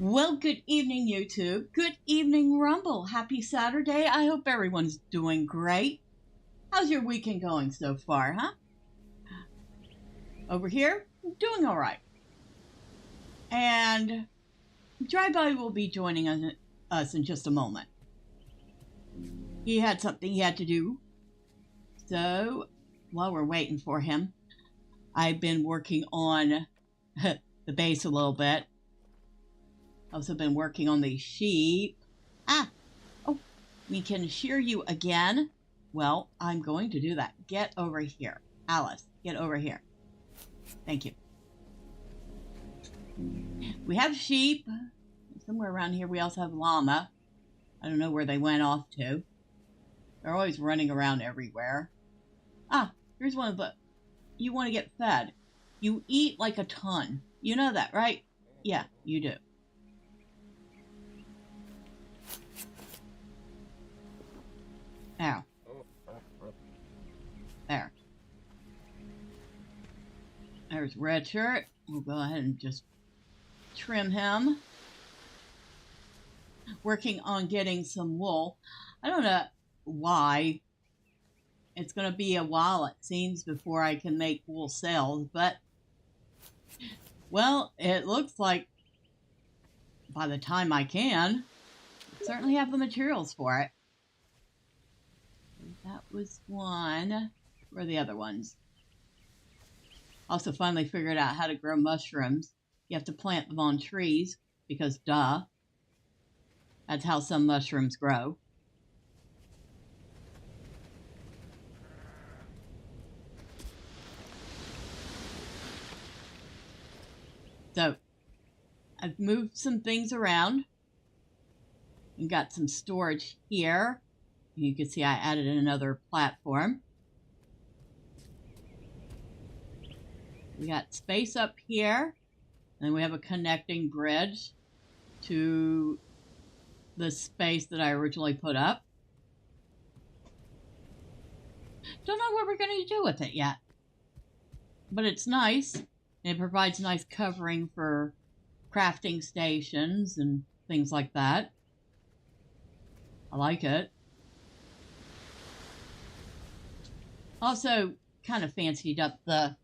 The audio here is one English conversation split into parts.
Well, good evening, YouTube. Good evening, Rumble. Happy Saturday. I hope everyone's doing great. How's your weekend going so far, huh? Over here, doing all right. And Driveby will be joining us in just a moment. He had something he had to do. So, while we're waiting for him, I've been working on the base a little bit. Also been working on the sheep. We can shear you again. Well, I'm going to do that. Get over here. Alice, get over here. Thank you. We have sheep. Somewhere around here we also have llama. I don't know where they went off to. They're always running around everywhere. Here's one of the... You want to get fed. You eat like a ton. You know that, right? Yeah, you do. There. There. There's Red Shirt. We'll go ahead and just trim him. Working on getting some wool. I don't know why. It's going to be a while, it seems, before I can make wool sails, but, well, it looks like by the time I can, I certainly have the materials for it. That was one. Where are the other ones? Also finally figured out how to grow mushrooms. You have to plant them on trees because duh. That's how some mushrooms grow. So I've moved some things around and got some storage here. You can see I added another platform. We got space up here, and we have a connecting bridge to the space that I originally put up. Don't know what we're going to do with it yet, but it's nice. It provides nice covering for crafting stations and things like that. I like it. Also, kind of fancied up the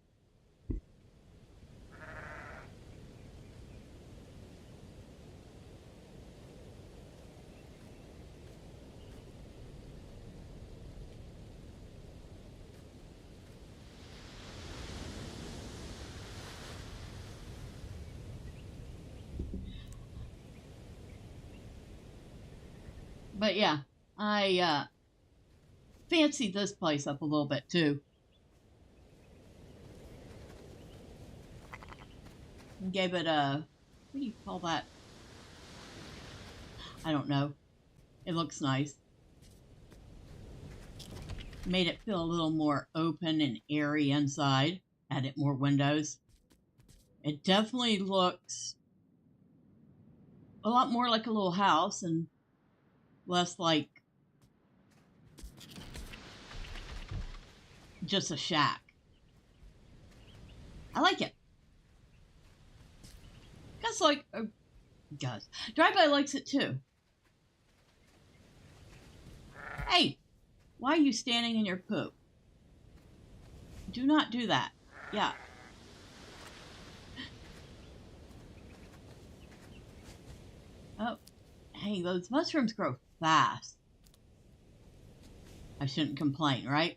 But yeah, I fancied this place up a little bit too. And gave it a, what do you call that? I don't know. It looks nice. Made it feel a little more open and airy inside. Added more windows. It definitely looks a lot more like a little house and less like just a shack. I like it. Guess like, guys, Driveby likes it too. Hey, why are you standing in your poop? Do not do that. Yeah. Oh, hey, those mushrooms grow fast. I shouldn't complain, right?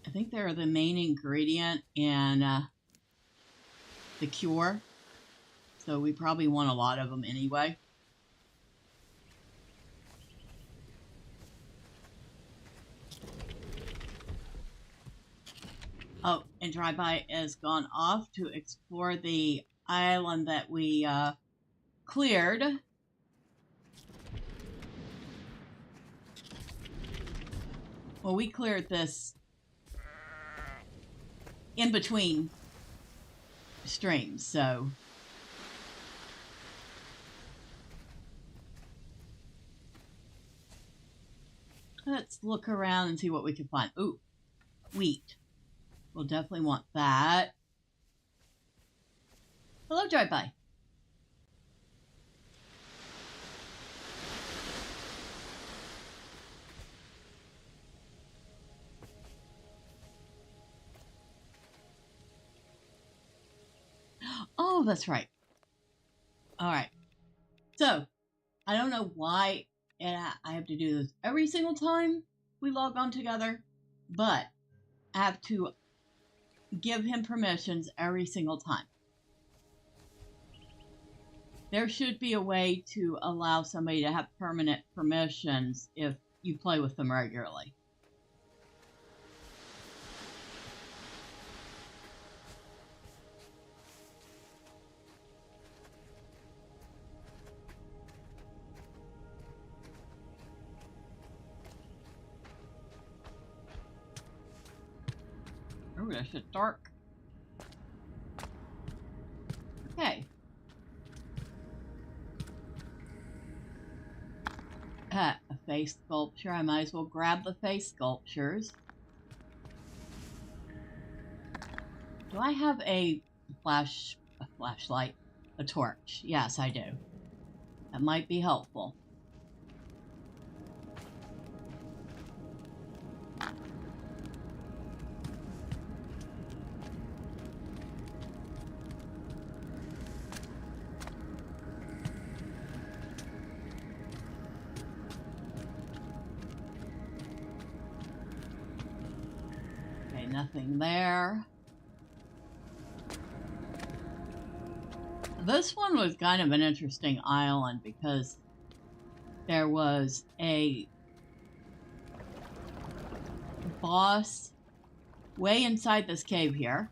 I think they're the main ingredient in the cure. So we probably want a lot of them anyway. Oh, and Driveby has gone off to explore the island that we cleared. Well, we cleared this in between streams, so let's look around and see what we can find. Ooh, wheat. We'll definitely want that. Hello, Driveby. Oh, that's right. All right. So, I don't know why I have to do this every single time we log on together, but I have to give him permissions every single time. There should be a way to allow somebody to have permanent permissions if you play with them regularly. Oh, that shit's dark. Okay. A face sculpture. I might as well grab the face sculptures. Do I have a flashlight? A torch? Yes, I do. That might be helpful. Okay, nothing there. This one was kind of an interesting island because there was a boss way inside this cave here.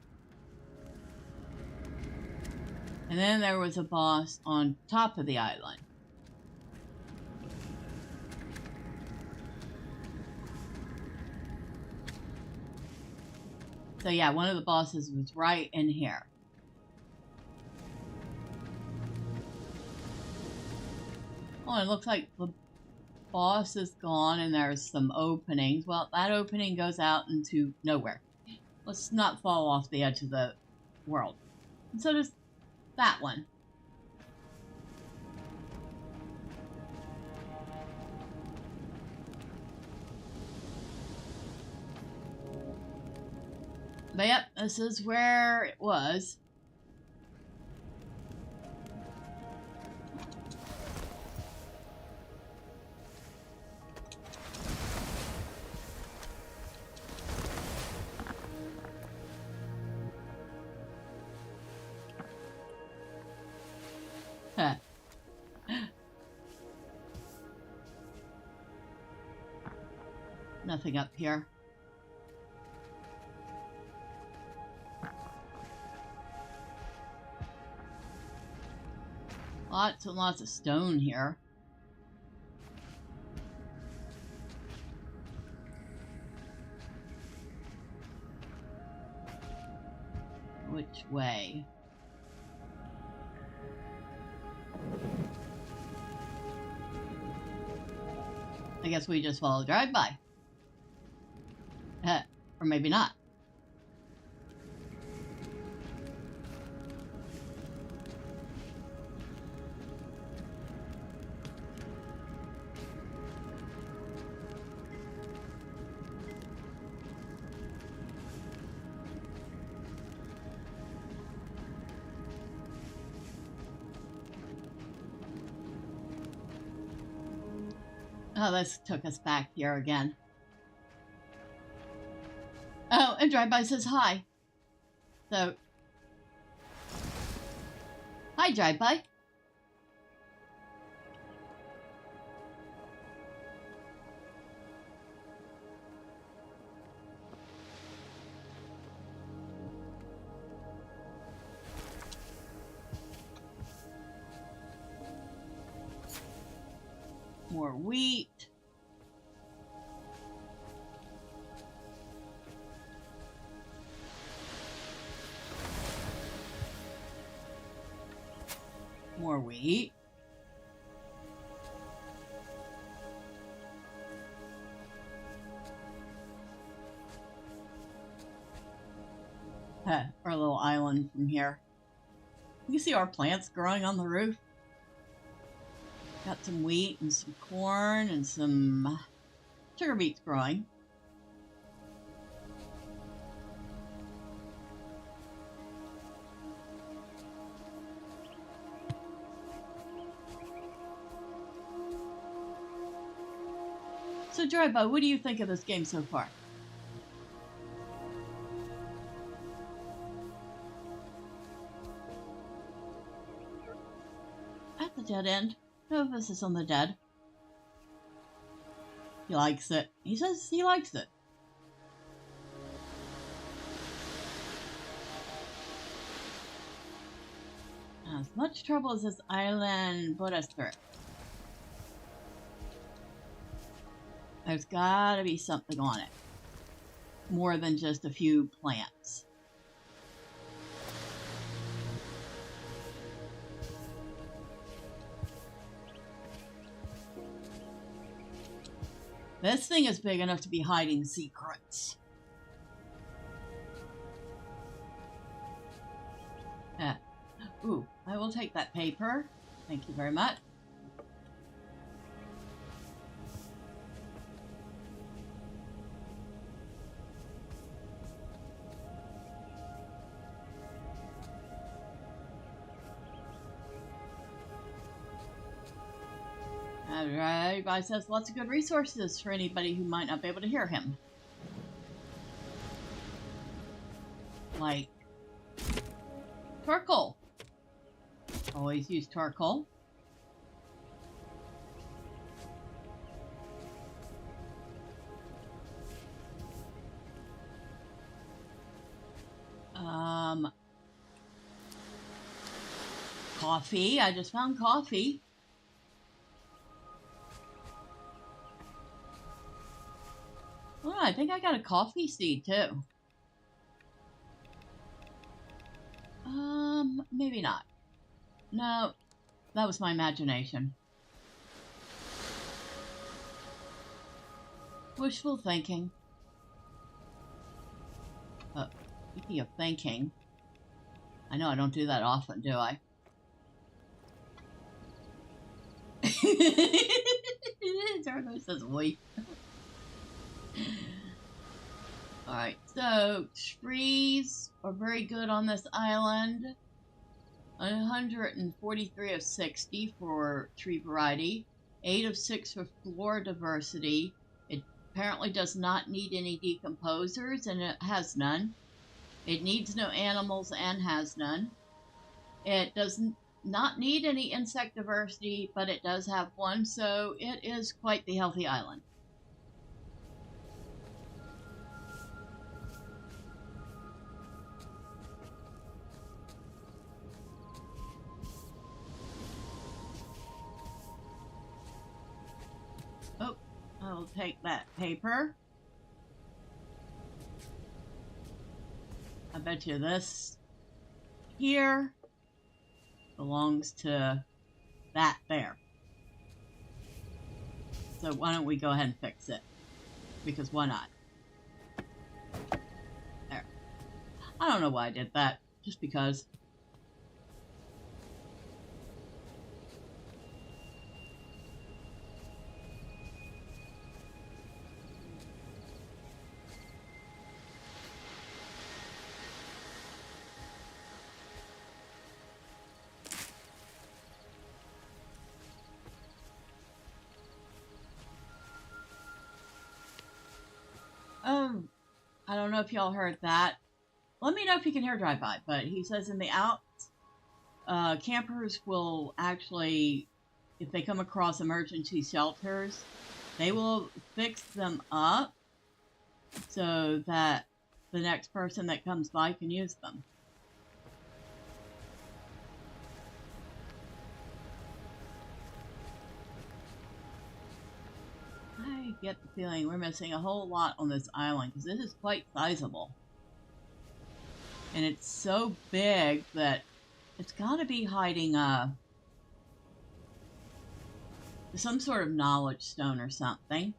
And then there was a boss on top of the island. So yeah, one of the bosses was right in here. Oh, it looks like the boss is gone and there's some openings. Well, that opening goes out into nowhere. Let's not fall off the edge of the world. And so does that one. But yep, this is where it was. Huh. Nothing up here. Lots and lots of stone here. Which way? I guess we just follow Driveby. Or maybe not. Oh, this took us back here again. Oh, and Driveby says hi. So, hi, Driveby. More wheat. More wheat. Our little island from here. You can see our plants growing on the roof. Got some wheat and some corn and some sugar beets growing. So, Driveby, what do you think of this game so far? At the dead end. No emphasis on the dead. He likes it. He says he likes it. As much trouble as this island put us through. There's gotta be something on it. More than just a few plants. This thing is big enough to be hiding secrets. Ooh, I will take that paper. Thank you very much. Driveby says lots of good resources for anybody who might not be able to hear him. Like charcoal. Always use charcoal. Coffee. I just found coffee. Oh, I think I got a coffee seed too. Maybe not. No, that was my imagination. Wishful thinking. Speaking of thinking, I know I don't do that often, do I? Everybody says we. Alright, so trees are very good on this island. 143 of 60 for tree variety. 8 of 6 for floor diversity. It apparently does not need any decomposers, and it has none. It needs no animals and has none. It does not need any insect diversity, but it does have one, so it is quite the healthy island. Oh, I'll take that paper. I bet you this here belongs to that there. So why don't we go ahead and fix it? Because why not? There. I don't know why I did that. Just because. I don't know if y'all heard that. Let me know if you can hear Driveby, but he says in the Alps, campers will actually, if they come across emergency shelters, they will fix them up so that the next person that comes by can use them. I get the feeling we're missing a whole lot on this island because this is quite sizable. And it's so big that it's got to be hiding some sort of knowledge stone or something.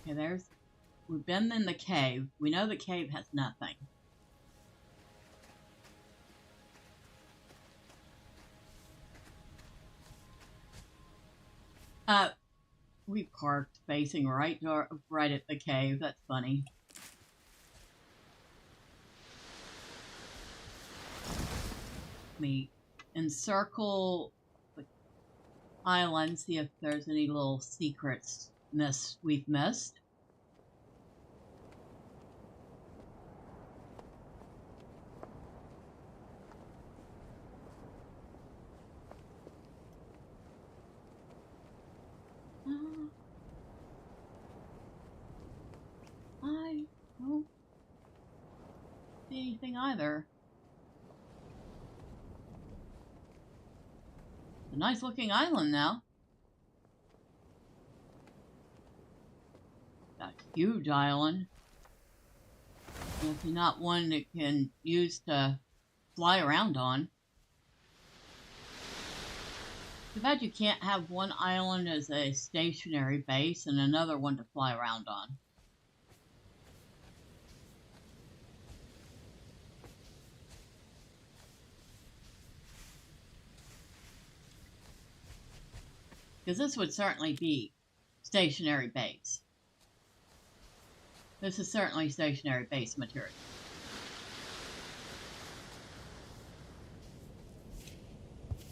Okay, we've been in the cave. We know the cave has nothing. We parked facing right at the cave. That's funny. Let me encircle the island, see if there's any little secrets we've missed. I don't see anything either. It's a nice looking island now. A huge island. Definitely not one that can use to fly around on. Too bad you can't have one island as a stationary base and another one to fly around on. Because this would certainly be stationary base. This is certainly stationary base material.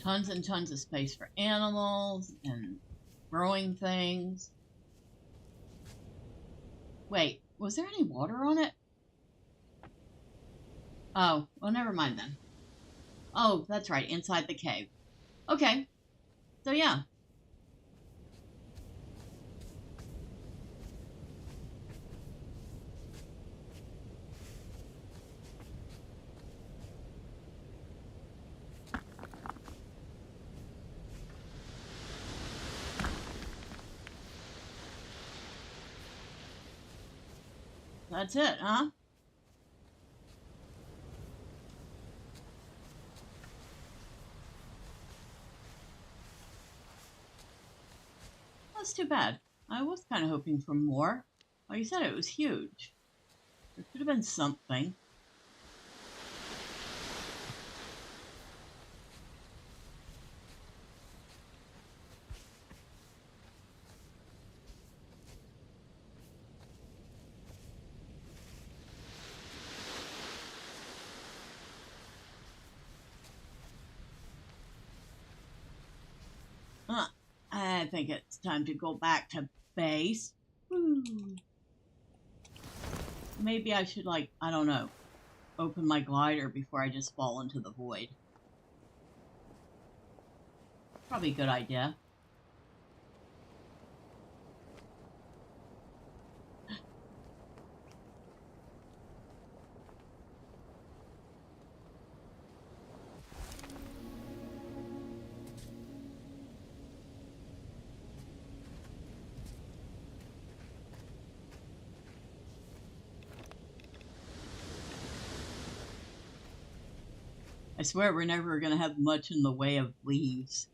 Tons and tons of space for animals and growing things. Wait, was there any water on it? Oh, well, never mind then. Oh, that's right, inside the cave. Okay, so yeah. That's it, huh? That's too bad. I was kind of hoping for more. Like you said, it was huge. There could have been something. I think it's time to go back to base. Woo. Maybe I should, like, I don't know, open my glider before I just fall into the void. Probably a good idea. I swear we're never going to have much in the way of leaves.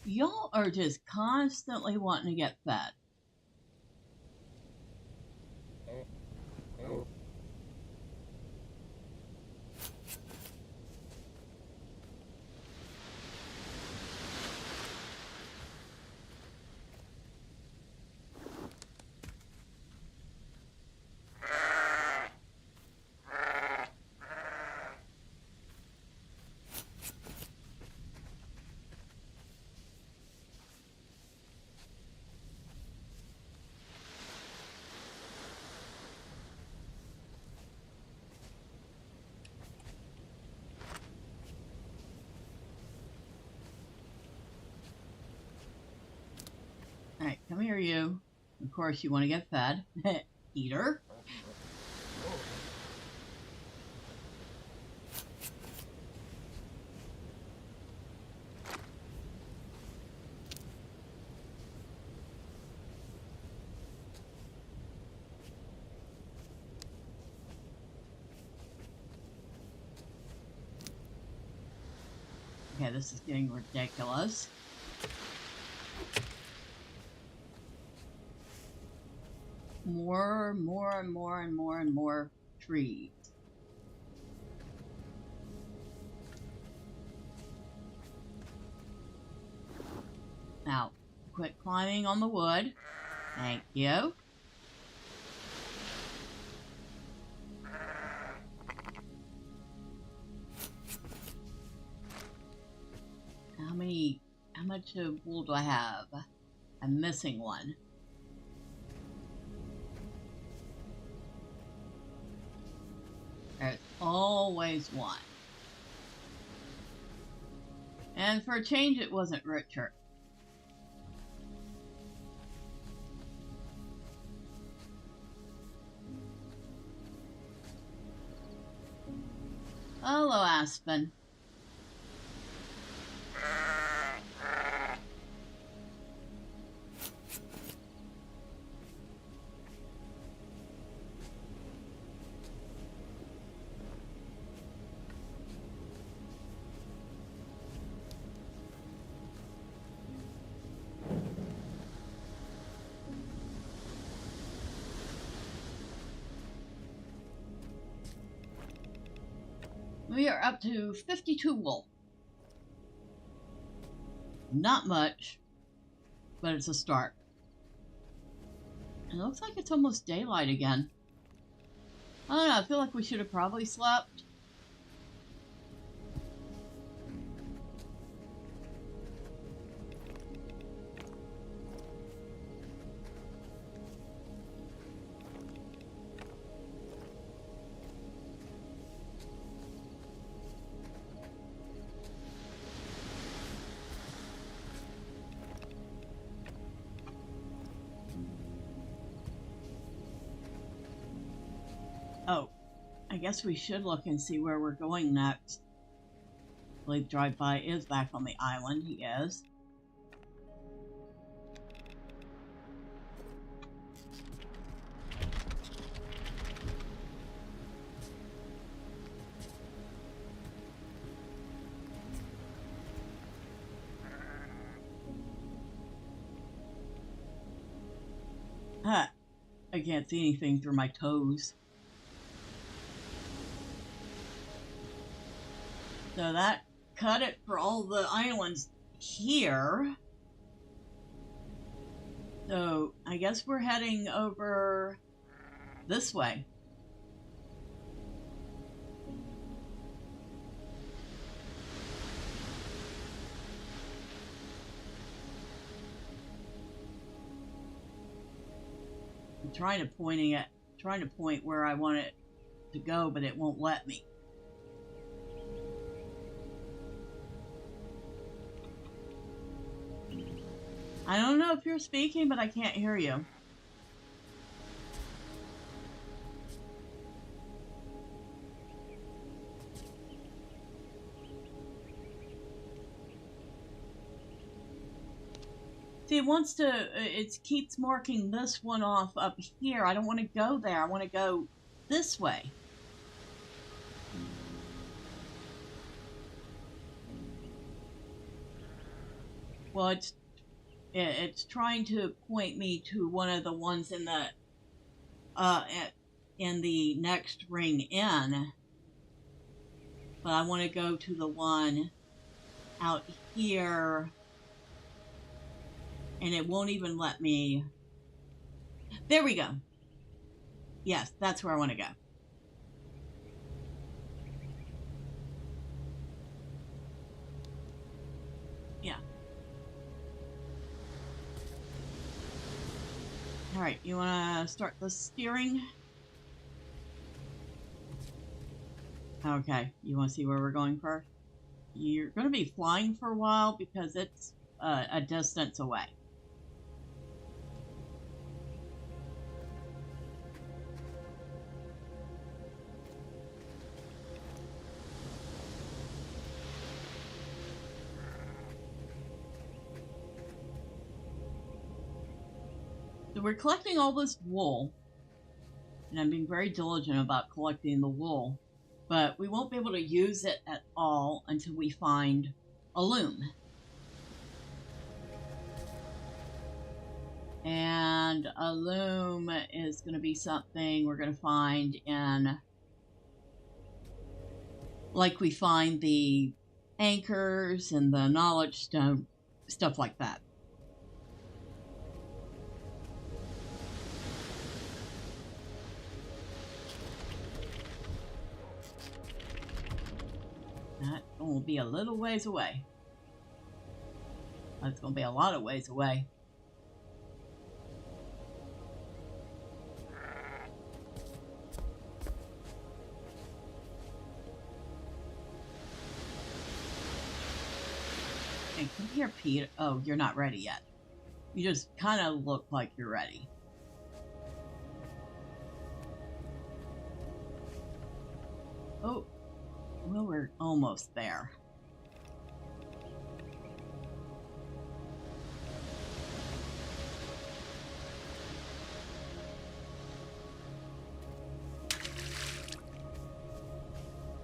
Y'all are just constantly wanting to get fed. Alright, come here, you. Of course, you want to get fed. Eater. Okay, this is getting ridiculous. More and more trees. Now, quit climbing on the wood. Thank you. How much wool do I have? I'm missing one. There's always one. And for a change, it wasn't Richard. Hello, Aspen. We are up to 52 wool. Not much, but it's a start. It looks like it's almost daylight again. I don't know, I feel like we should have probably slept. Oh, I guess we should look and see where we're going next. I believe Driveby is back on the island. He is. Huh. I can't see anything through my toes. So that cut it for all the islands here. So I guess we're heading over this way. I'm trying to point where I want it to go, but it won't let me. I don't know if you're speaking, but I can't hear you. See, it keeps marking this one off up here. I don't want to go there. I want to go this way. Well, it's trying to point me to one of the ones in the next ring in, but I want to go to the one out here, and it won't even let me. There we go. Yes, that's where I want to go. Yeah. All right, you want to start the steering? Okay, you want to see where we're going first? You're going to be flying for a while because it's a distance away. So we're collecting all this wool, and I'm being very diligent about collecting the wool, but we won't be able to use it at all until we find a loom. And a loom is going to be something we're going to find in, like we find the anchors and the knowledge stone, stuff like that. That will be a little ways away. That's going to be a lot of ways away. Hey, come here, Pete. Oh, you're not ready yet. You just kind of look like you're ready. Oh, well, we're almost there.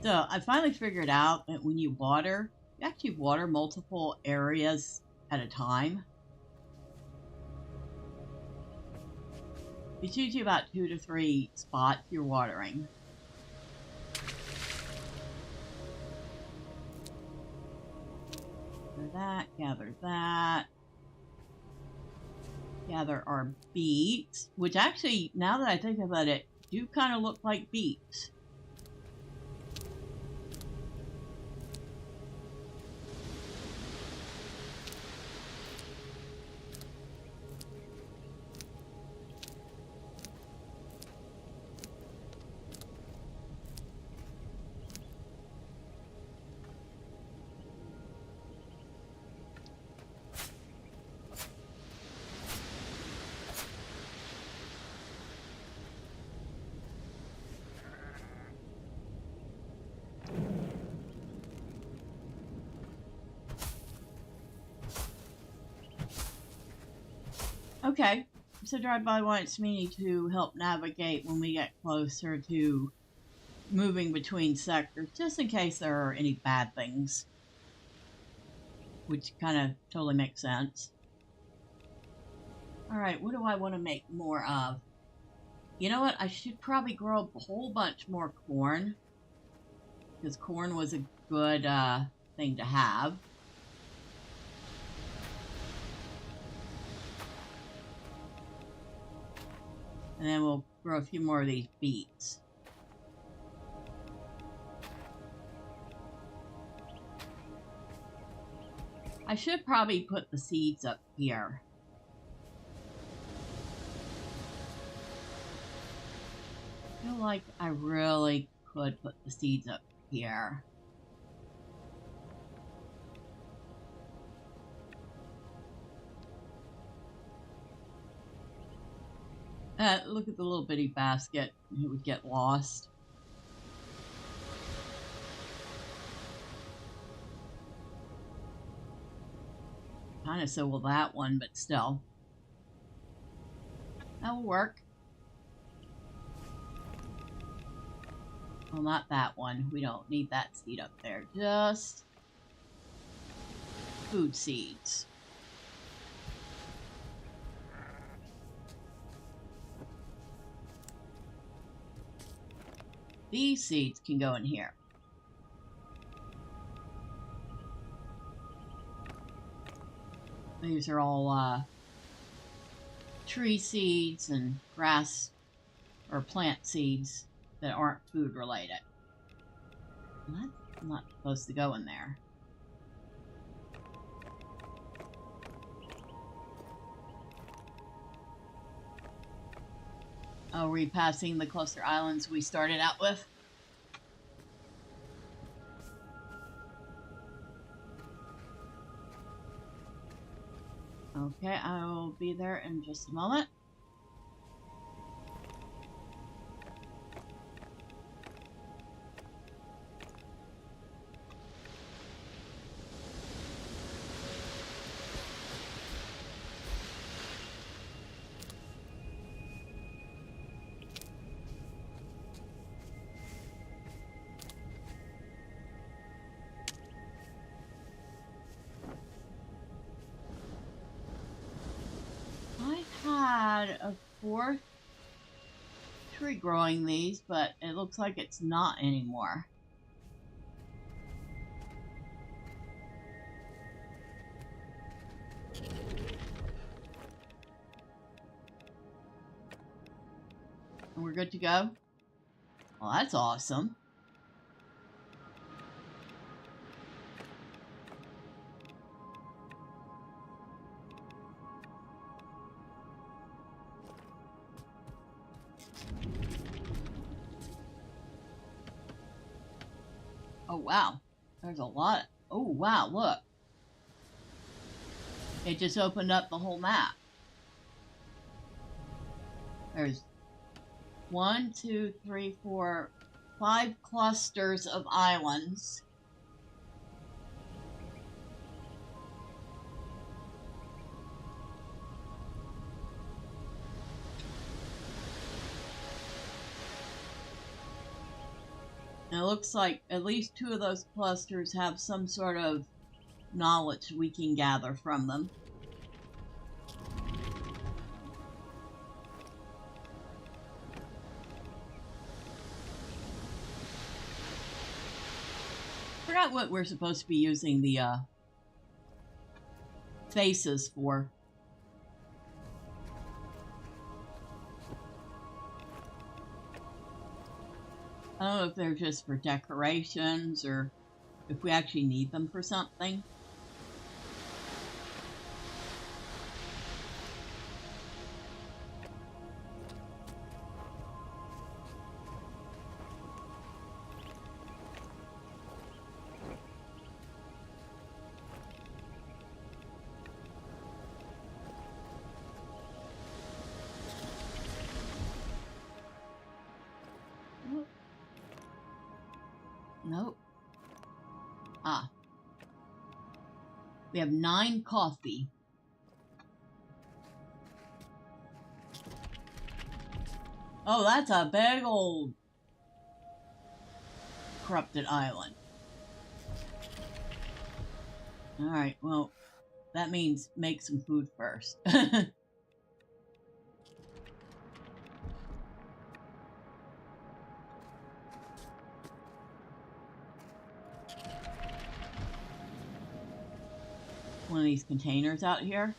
So I finally figured out that when you water, you actually water multiple areas at a time. It's usually about 2 to 3 spots you're watering. Gather that. Gather our beets, which actually, now that I think about it, do kind of look like beets. Okay, so Driveby wants me to help navigate when we get closer to moving between sectors, just in case there are any bad things, which kind of totally makes sense. All right, what do I want to make more of? You know what? I should probably grow a whole bunch more corn, because corn was a good thing to have. And then we'll grow a few more of these beets. I should probably put the seeds up here. I feel like I really could put the seeds up here. Look at the little bitty basket. It would get lost. Kind of so will that one, but still. That will work. Well, not that one. We don't need that seed up there. Just food seeds. These seeds can go in here. These are all tree seeds and grass or plant seeds that aren't food related. That's not supposed to go in there. Are we passing the cluster islands we started out with? Okay, I will be there in just a moment. tried a fourth tree growing these, but it looks like it's not anymore. And we're good to go? Well, that's awesome. Oh, wow. There's a lot. Oh, wow, look. It just opened up the whole map. There's 1, 2, 3, 4, 5 clusters of islands. And it looks like at least 2 of those clusters have some sort of knowledge we can gather from them. Forgot what we're supposed to be using the faces for. I don't know if they're just for decorations or if we actually need them for something. Nope. Ah. We have 9 coffee. Oh, that's a big old corrupted island. Alright, well, that means make some food first. One of these containers out here.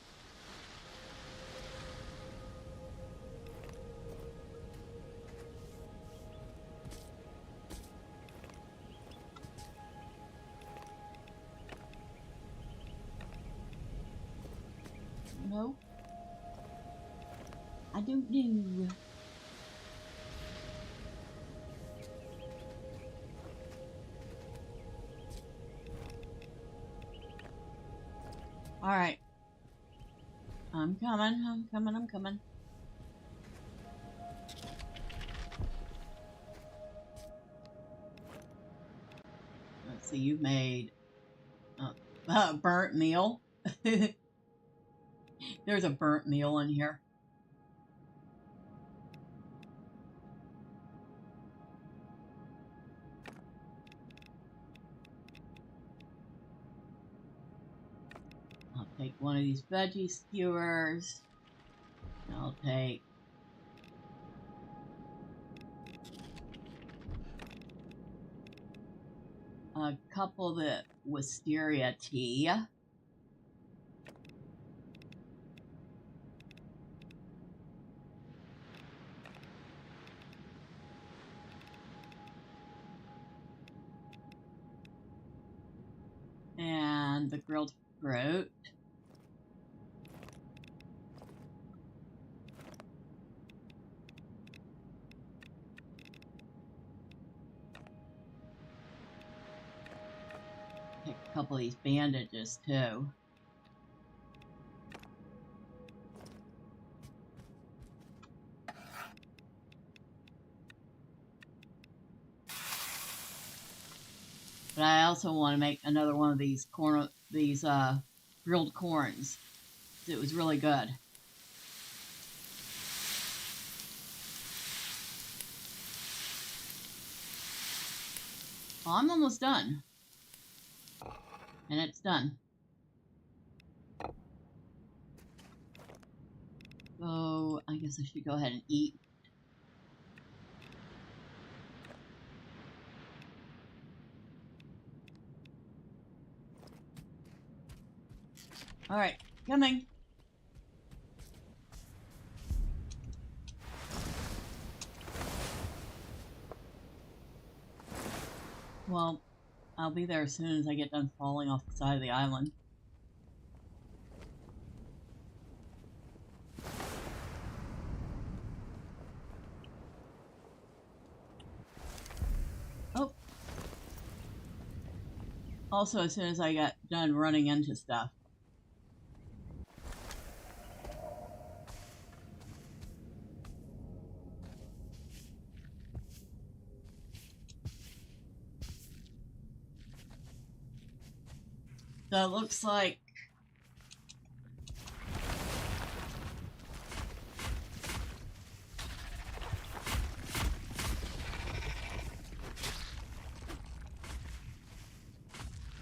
No. I don't know. Alright. I'm coming. Let's see, you've made a burnt meal. There's a burnt meal in here. I'll take one of these veggie skewers. I'll take a couple of the wisteria tea. And the grilled fruit. Take a couple of these bandages too. But I also want to make another one of these grilled corns. It was really good. Well, I'm almost done. And it's done. So I guess I should go ahead and eat. All right, coming. Well, I'll be there as soon as I get done falling off the side of the island. Oh. Also, as soon as I got done running into stuff. So it looks like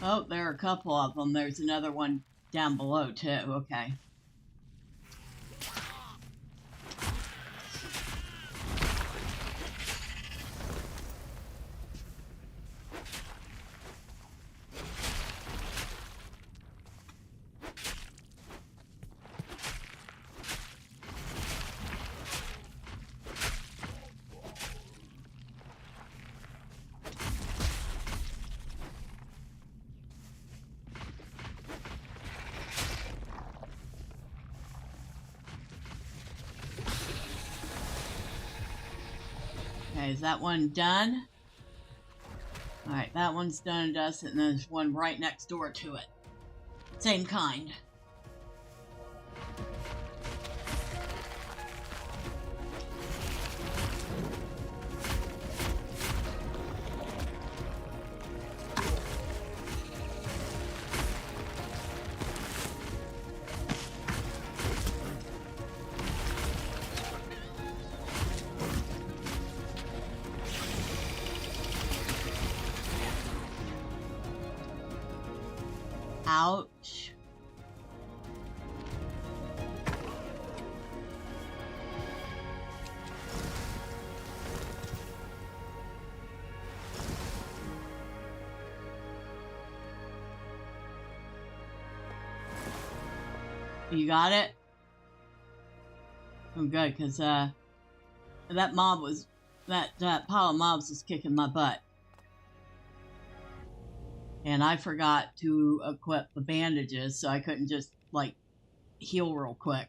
oh, there are a couple of them. There's another one down below too. Okay. Okay, is that one done? Alright, that one's done and dusted, and there's one right next door to it. Same kind. Ouch. You got it? I'm good, because that mob was, that pile of mobs was kicking my butt. And I forgot to equip the bandages, so I couldn't just, like, heal real quick.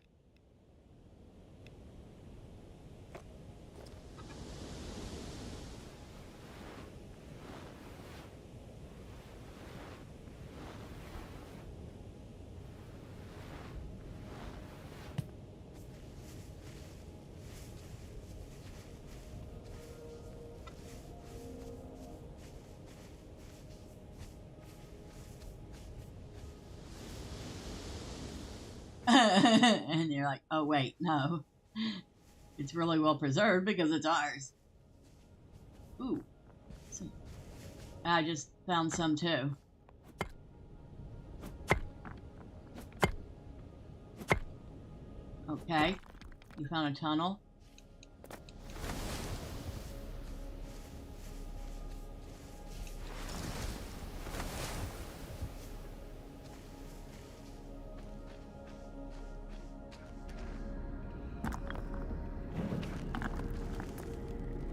And you're like, oh wait, no. It's really well preserved because it's ours. Ooh. I just found some too. Okay. You found a tunnel.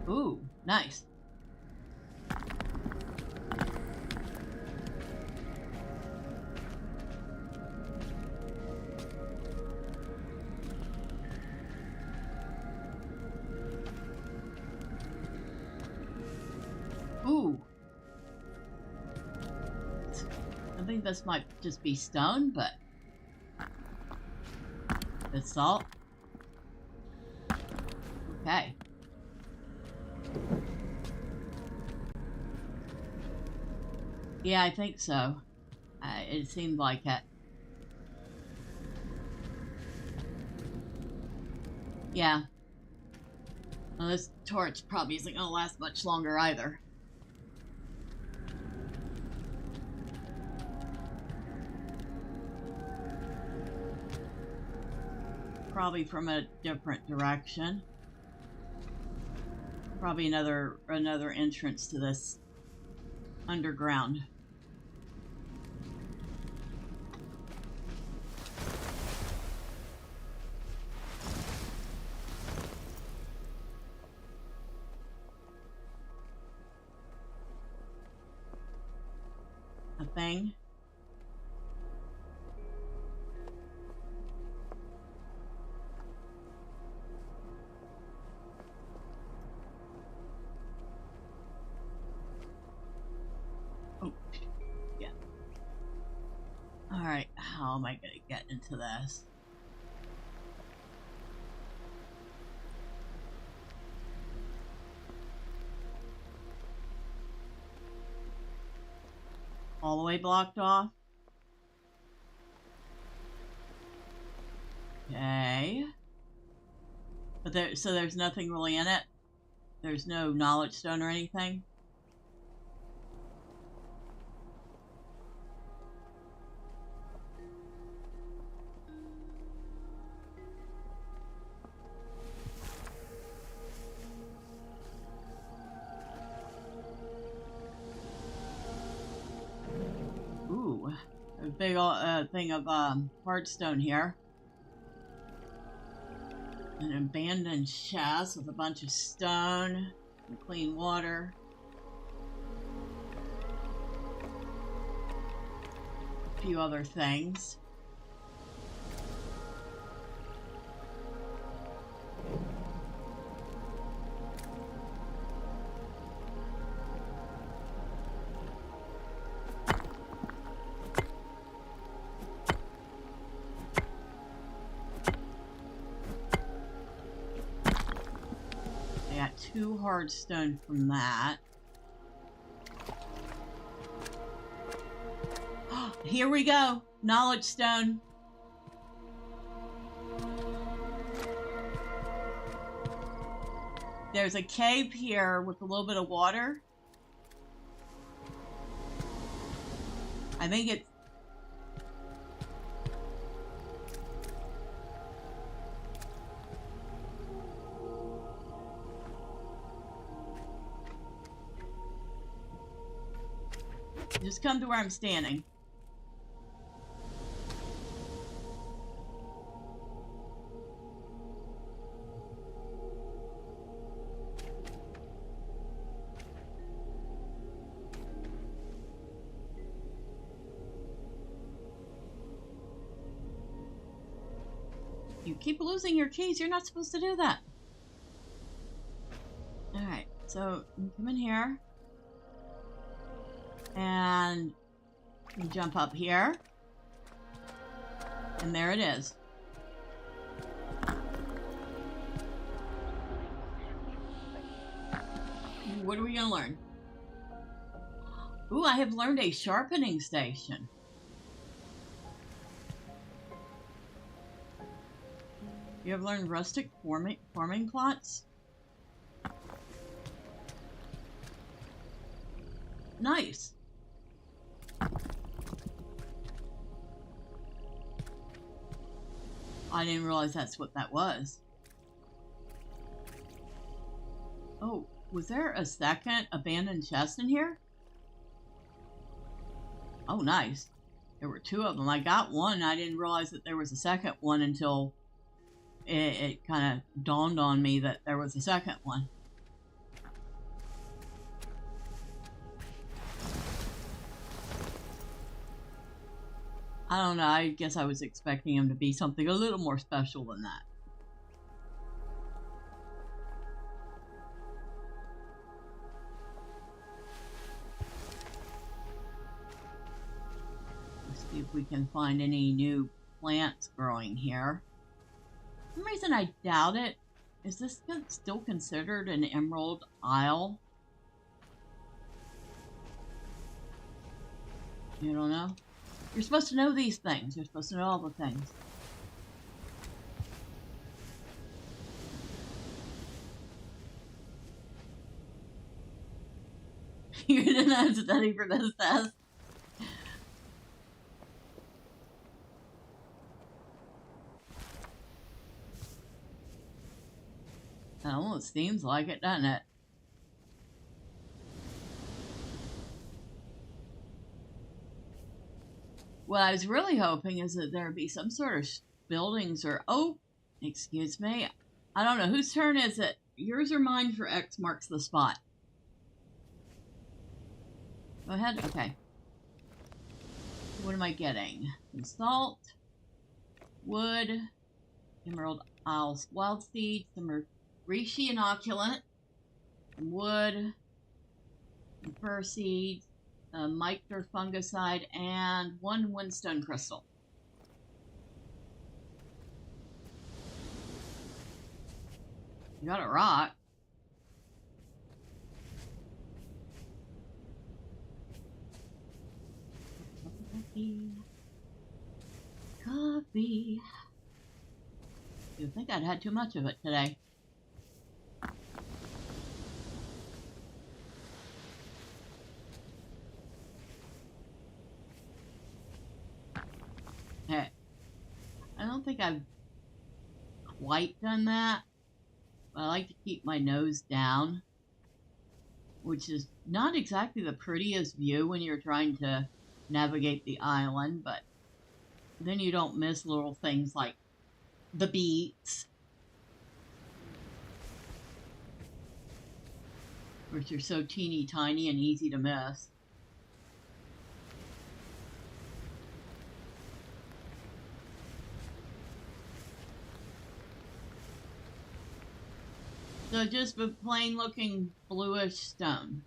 Ooh, nice. Ooh. I think this might just be stone, but it's salt. Okay. Yeah, I think so. It seemed like it. Yeah. Well, this torch probably isn't going to last much longer either. probably from a different direction. Probably another entrance to this underground. A thing. Oh, yeah. All right, how am I going to get into this? All the way blocked off? Okay. But so there's nothing really in it? There's no knowledge stone or anything? Ooh, a big old thing of hardstone here. An abandoned chest with a bunch of stone and clean water. A few other things. I got 2 hardstone from that. Here we go. Knowledge stone. There's a cave here with a little bit of water. I think it's... Just come to where I'm standing. You keep losing your keys. You're not supposed to do that. Alright, so you come in here. And you jump up here. And there it is. What are we going to learn? Ooh, I have learned a sharpening station. You have learned rustic farming plots? Nice. I didn't realize that's what that was. Oh, was there a second abandoned chest in here? Oh, nice. There were 2 of them. I got one. I didn't realize that there was a second one until it kind of dawned on me that there was a second one. I don't know, I guess I was expecting him to be something a little more special than that. Let's see if we can find any new plants growing here. For some reason I doubt it. Is this still considered an Emerald Isle? You don't know? You're supposed to know these things. You're supposed to know all the things. You didn't have to study for this test. It almost seems like it, doesn't it? What I was really hoping is that there'd be some sort of buildings or... Oh, excuse me. I don't know. Whose turn is it? Yours or mine for X marks the spot? Go ahead. Okay. What am I getting? Some salt, wood, Emerald Isles wild seed, some reishi inoculant, some wood, some fir seeds, a micro fungicide, and one windstone crystal. You got a rock. Coffee. You think I'd had too much of it today? Hey, I don't think I've quite done that. But I like to keep my nose down, which is not exactly the prettiest view when you're trying to navigate the island, but then you don't miss little things like the beats, which are so teeny tiny and easy to miss. So just a plain looking bluish stone.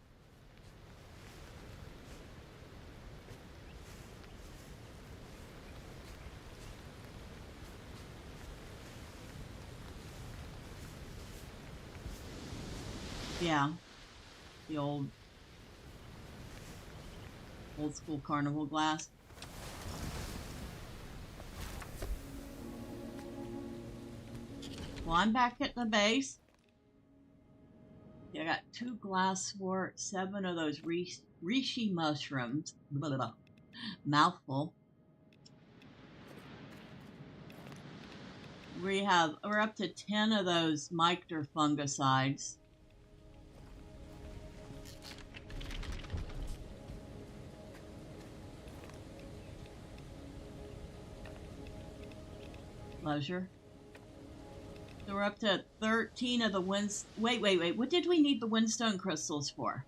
Yeah, the old school carnival glass. Well, I'm back at the base. I got 2 glass wort, 7 of those reishi mushrooms. Blah, blah, blah. Mouthful. We're up to 10 of those micro fungicides. Pleasure. So we're up to 13 of the Wait. What did we need the windstone crystals for?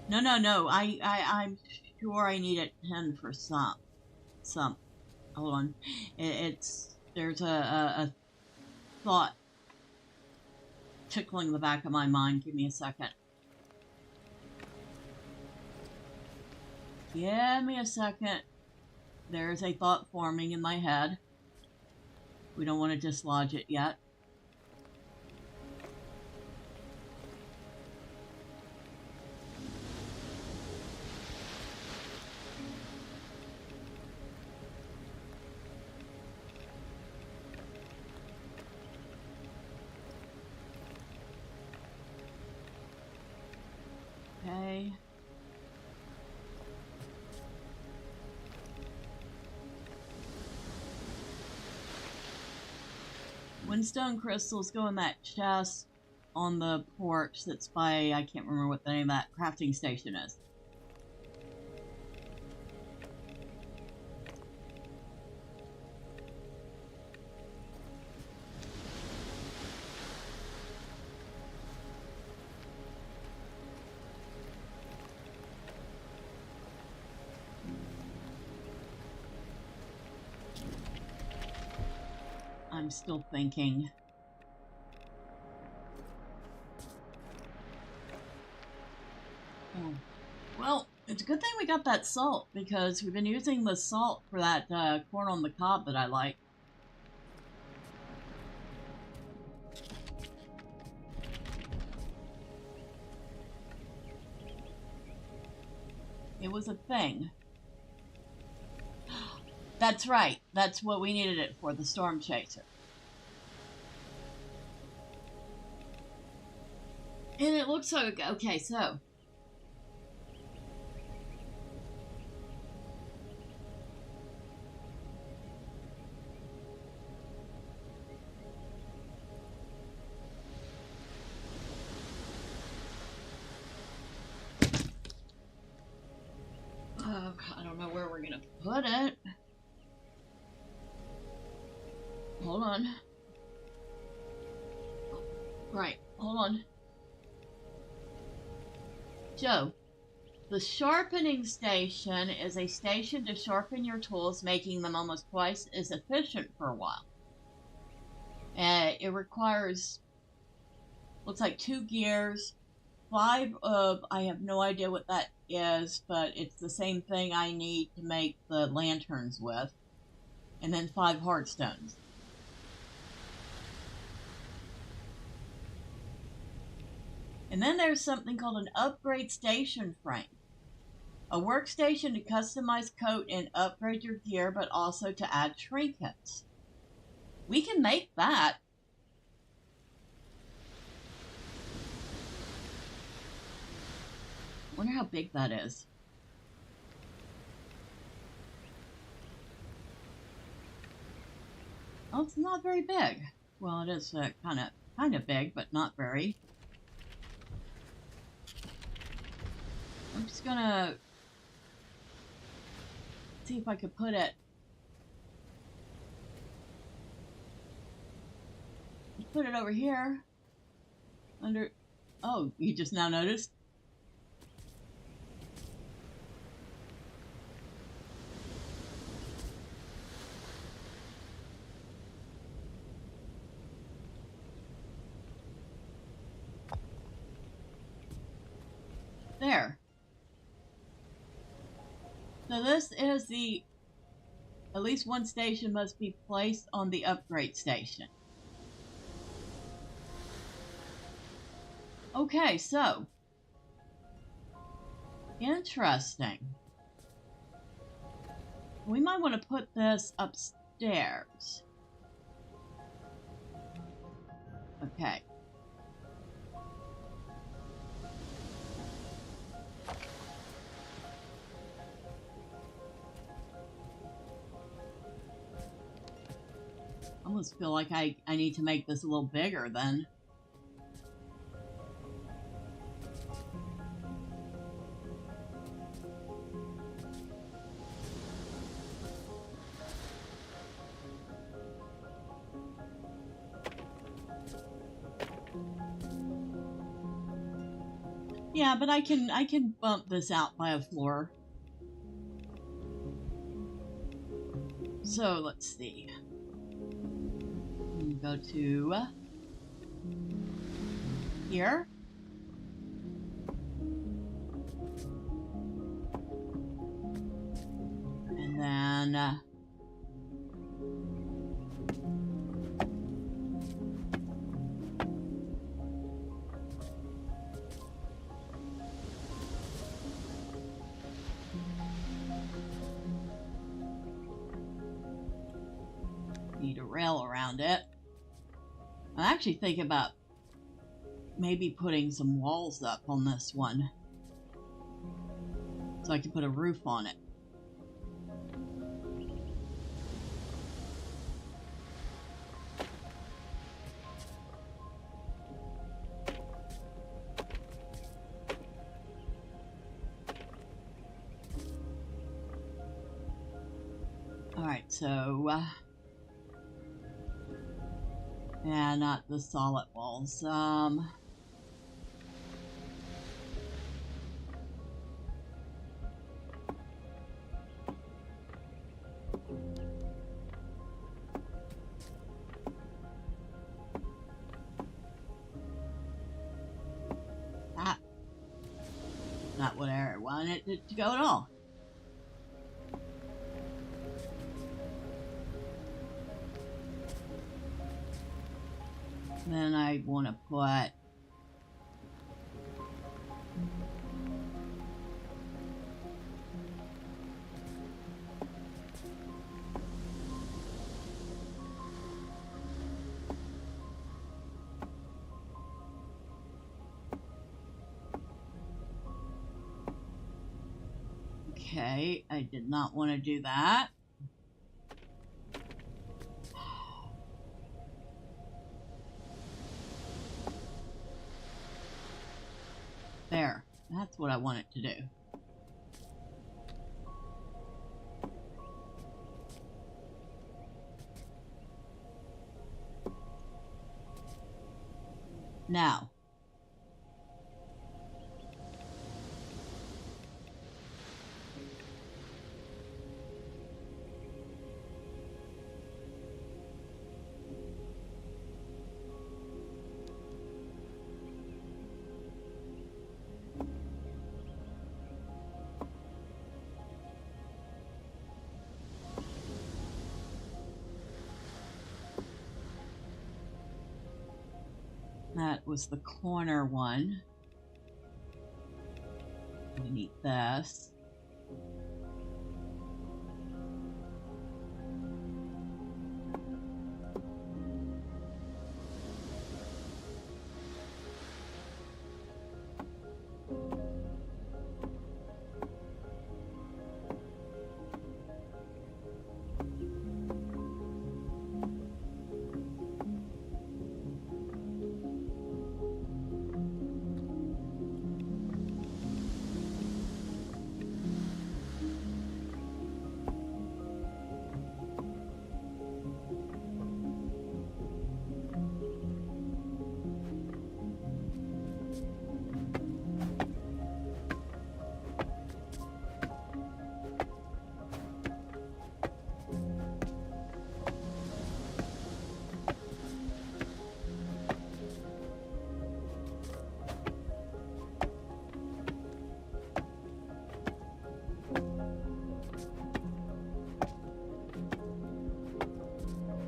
No. I'm sure I needed 10 for some. Hold on. There's a thought tickling the back of my mind. Give me a second. Give me a second. There's a thought forming in my head. We don't want to dislodge it yet. Okay. Windstone crystals go in that chest on the porch that's by, I can't remember what the name of that crafting station is. I'm still thinking. Oh. Well, it's a good thing we got that salt, because we've been using the salt for that corn on the cob that I like. It was a thing. That's right. That's what we needed it for, the storm chaser. And it looks like, okay, so gonna put it. Hold on. Right, hold on. So, the sharpening station is a station to sharpen your tools, making them almost twice as efficient for a while. It requires, looks like 2 gears, 5 of, I have no idea what that is, but it's the same thing I need to make the lanterns with, and then 5 hardstones. And then there's something called an upgrade station frame. A workstation to customize, coat, and upgrade your gear, but also to add trinkets. We can make that. Wonder how big that is. Oh, it's not very big. Well, it is kind of big, but not very. I'm just gonna see if I could put it. Put it over here. Under. Oh, you just now noticed? There. So this is the, at least one station must be placed on the upgrade station. Okay, so. Interesting. We might want to put this upstairs. Okay. I almost feel like I need to make this a little bigger then. Yeah, but I can bump this out by a floor. So let's see. Go to here. And then need a rail around it. I'm actually thinking about maybe putting some walls up on this one so I can put a roof on it. Alright, so yeah, not the solid walls. Not what I wanted it to go at all. Then I want to put okay, I did not want to do that. There, that's what I want it to do. Now, that was the corner one. We need this.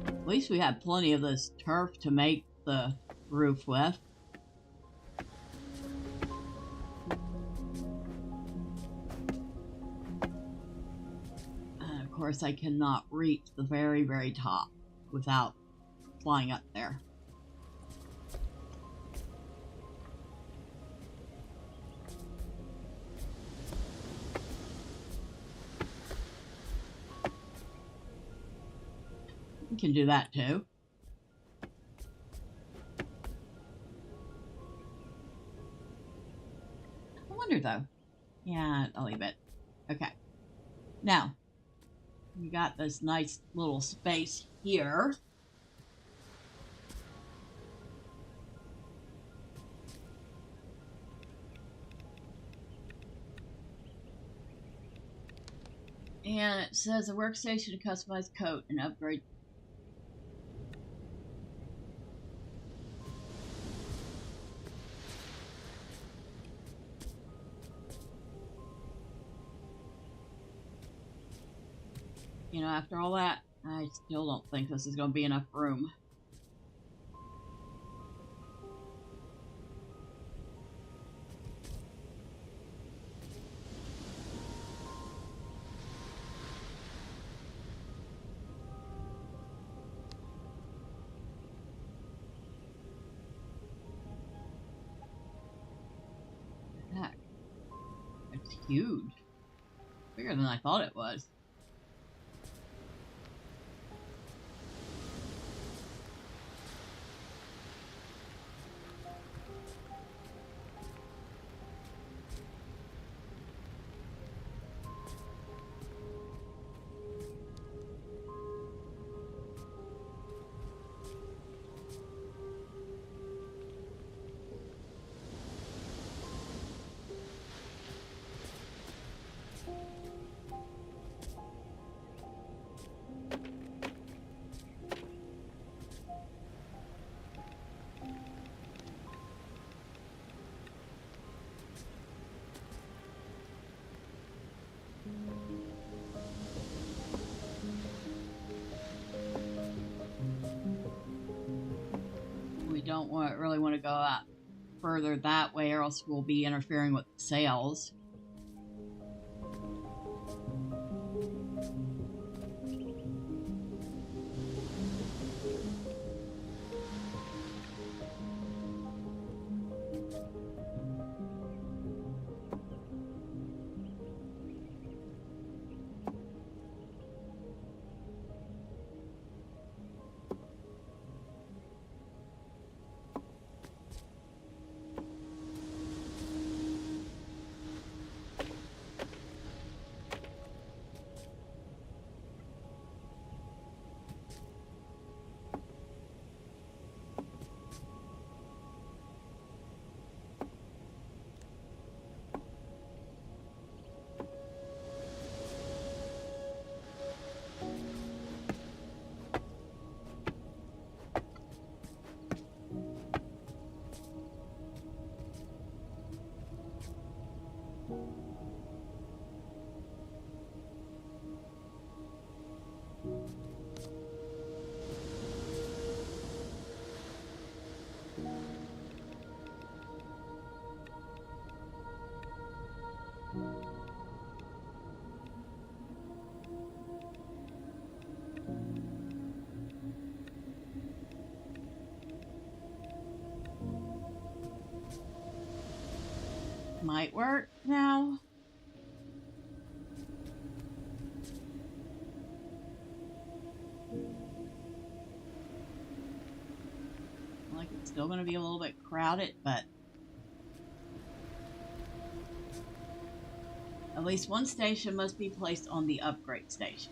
At least we have plenty of this turf to make the roof with. And of course I cannot reach the very, very top without flying up there. We can do that too. I wonder though. Yeah, I'll leave it. Okay. Now, we got this nice little space here. And it says a workstation to customize coat and upgrade. You know, after all that, I still don't think this is going to be enough room. Heck, it's huge. Bigger than I thought it was. We don't really want to go out further that way, or else we'll be interfering with the sails. Might work now. Like it's still going to be a little bit crowded, but at least one station must be placed on the upgrade station.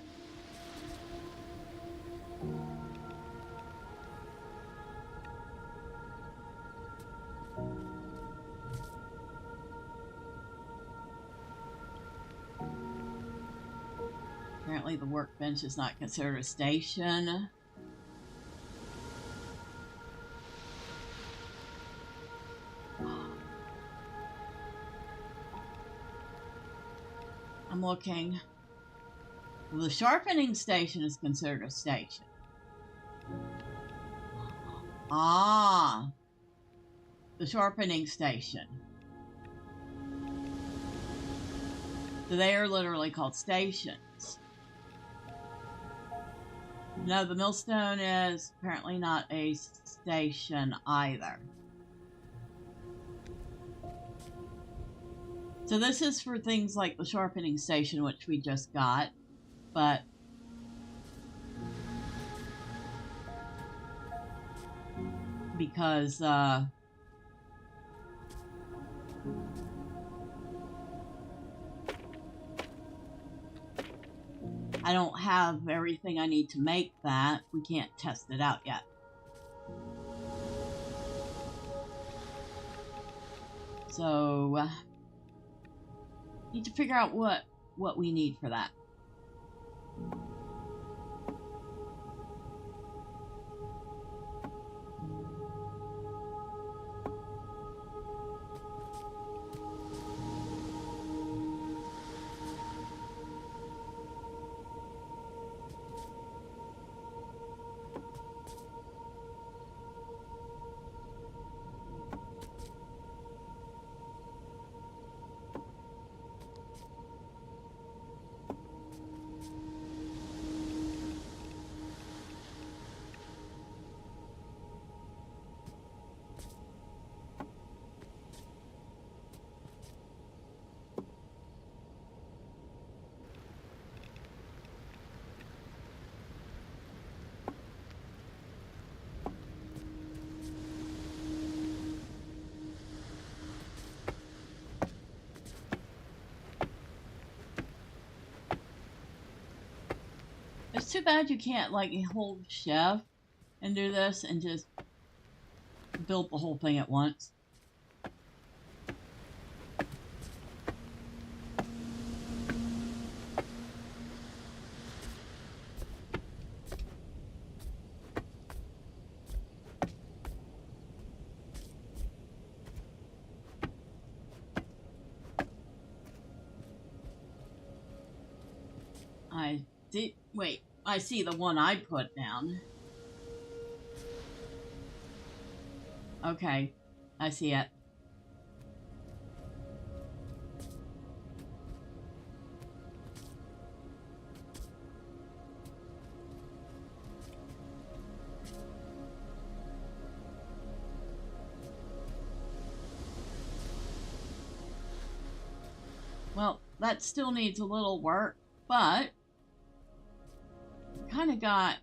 Apparently the workbench is not considered a station. I'm looking. The sharpening station is considered a station. Ah, the sharpening station. So they are literally called stations. No, the millstone is apparently not a station either. So this is for things like the sharpening station, which we just got, but because I don't have everything I need to make that, we can't test it out yet. So need to figure out what we need for that. It's too bad you can't like hold Chef and do this and just build the whole thing at once. Wait, I see the one I put down. Okay, I see it. Well, that still needs a little work, but kind of got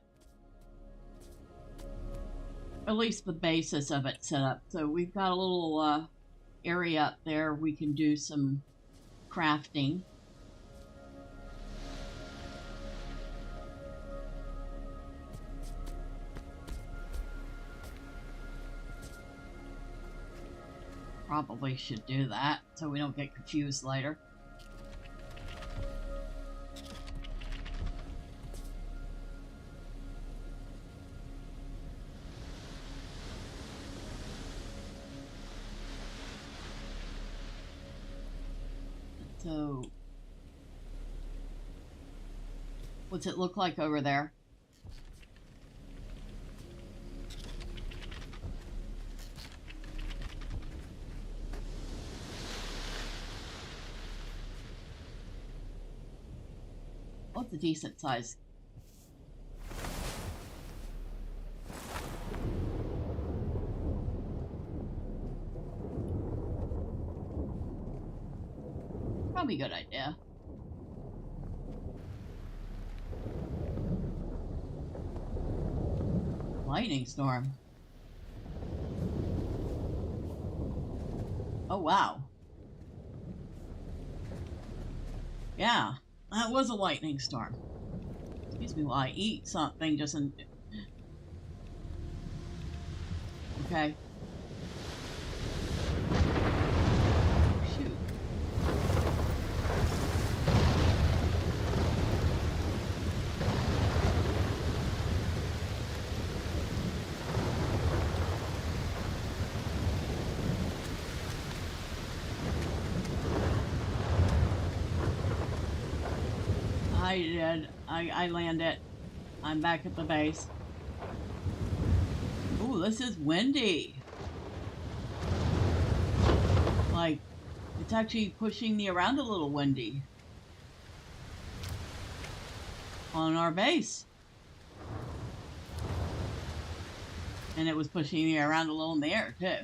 at least the basis of it set up. So we've got a little area up there we can do some crafting. Probably should do that so we don't get confused later. So, what's it look like over there? Oh, it's a decent size. Probably a good idea. Lightning storm. Oh, wow. Yeah, that was a lightning storm. Excuse me while I eat something just in... Okay. Shoot. I did. I landed. I'm back at the base. Ooh, this is windy. Like, it's actually pushing me around a little windy. On our base. And it was pushing me around a little in the air, too.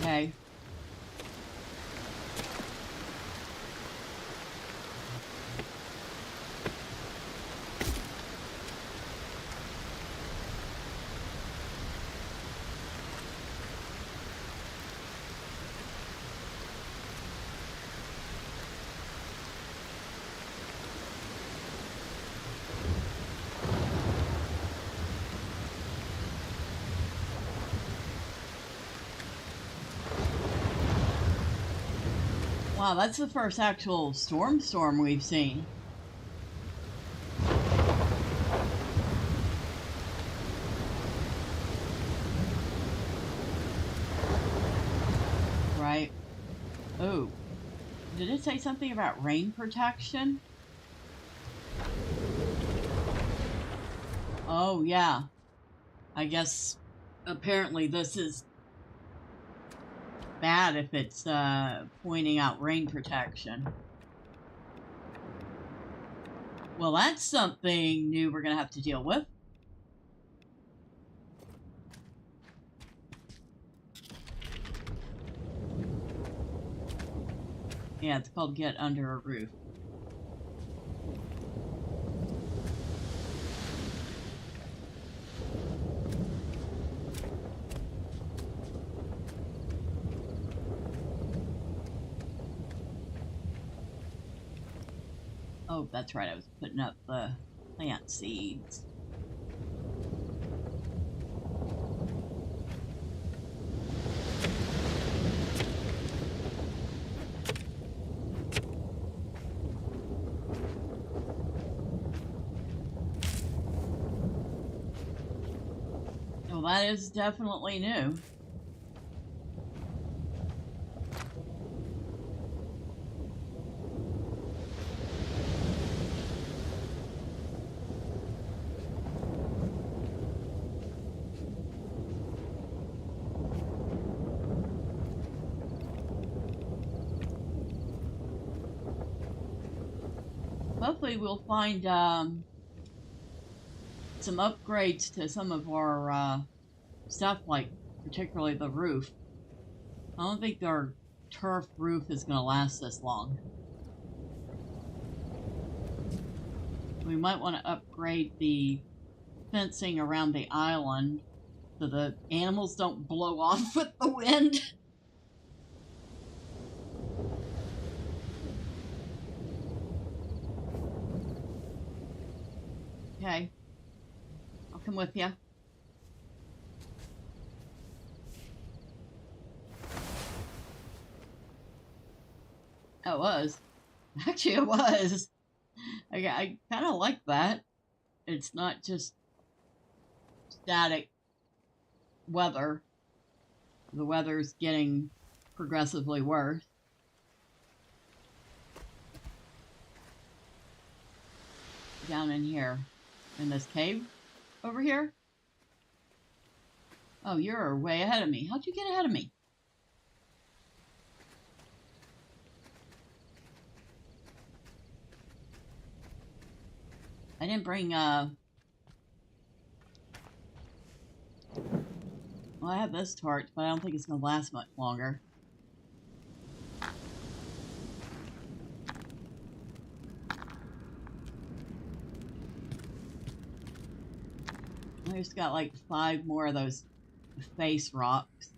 Okay. Wow, that's the first actual storm we've seen. Right. Oh. Did it say something about rain protection? Oh, yeah. I guess apparently this is bad if it's pointing out rain protection. Well, that's something new we're going to have to deal with. Yeah, it's called Get Under a Roof. Oh, that's right, I was putting up the plant seeds. Well, that is definitely new. Hopefully we'll find some upgrades to some of our stuff, like particularly the roof. I don't think our turf roof is going to last this long. We might want to upgrade the fencing around the island so the animals don't blow off with the wind. Okay. I'll come with you. Oh, it was. Actually, it was. I kind of like that. it's not just static weather. The weather's getting progressively worse. Down in here, in this cave over here. Oh, you're way ahead of me. How'd you get ahead of me? I didn't bring, well, I have this torch, but I don't think it's going to last much longer. I just got like 5 more of those face rocks.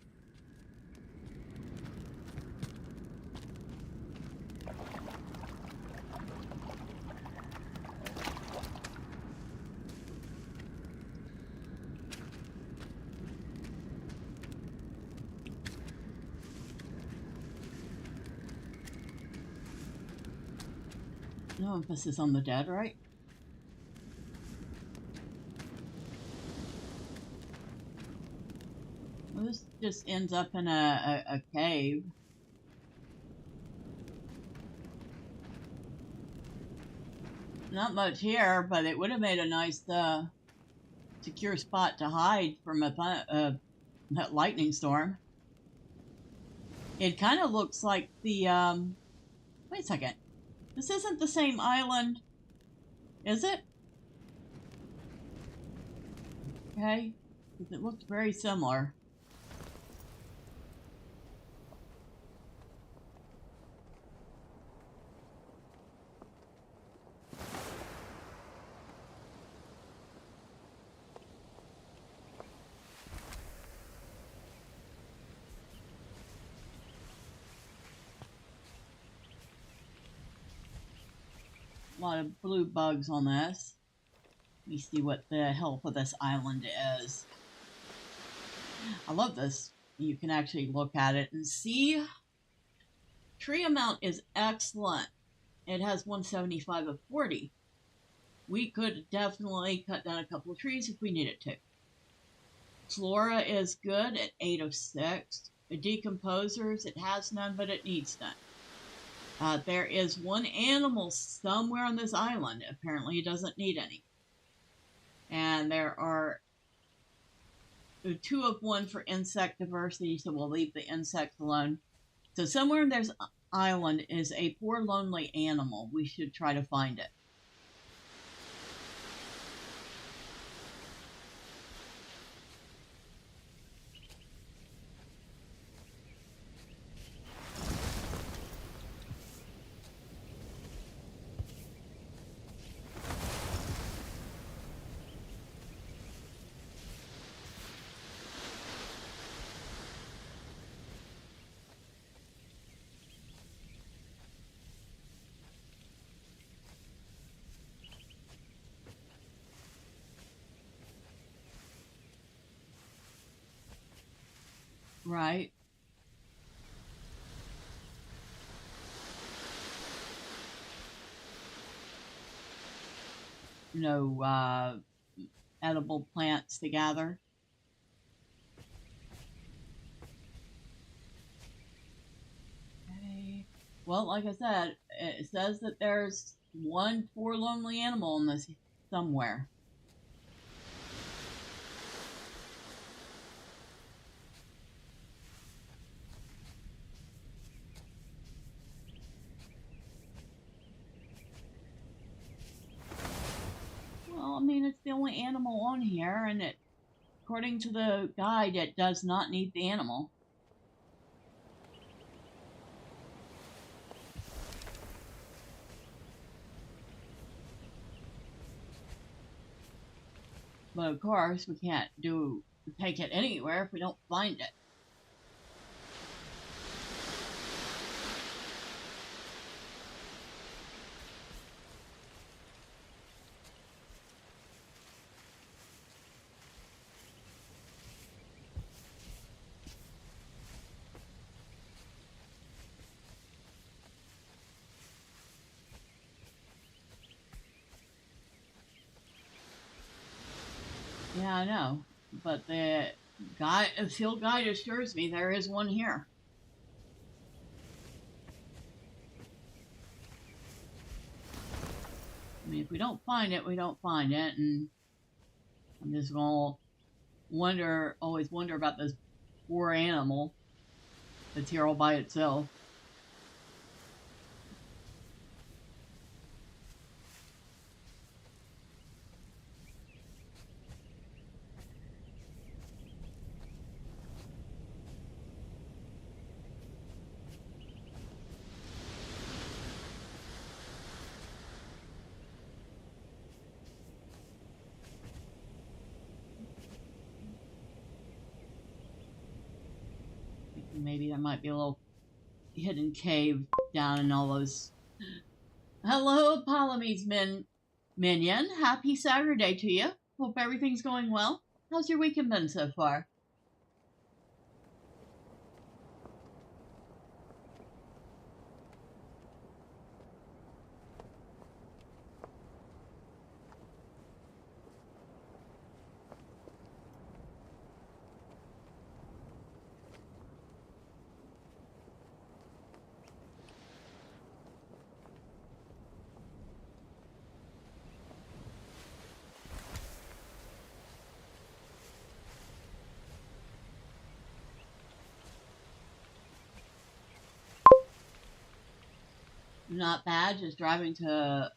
No emphasis on the dead, right? Well, this just ends up in a cave. Not much here, but it would have made a nice secure spot to hide from a lightning storm. It kind of looks like the, wait a second. This isn't the same island, is it? Okay, because it looks very similar. A lot of blue bugs on this. Let me see what the health of this island is. I love this. You can actually look at it and see. Tree amount is excellent. It has 175 of 40. We could definitely cut down a couple of trees if we needed to. Flora is good at 8 of 6. The decomposers, it has none, but it needs none. There is one animal somewhere on this island. Apparently, it doesn't need any. And there are 2 of 1 for insect diversity, so we'll leave the insects alone. So somewhere in this island is a poor lonely animal. We should try to find it. Right. No edible plants to gather. Okay. Well, like I said, it says that there's one poor lonely animal in this somewhere. Well, I mean, it's the only animal on here, and according to the guide, it does not need the animal. But of course, we can't take it anywhere if we don't find it. Yeah, I know. But the field guide assures me there is one here. I mean, if we don't find it, we don't find it, and I'm just gonna always wonder about this poor animal that's here all by itself. Maybe there might be a little hidden cave down in all those. Hello, Palame's minion. Happy Saturday to you. Hope everything's going well. How's your weekend been so far? Not bad, just driving to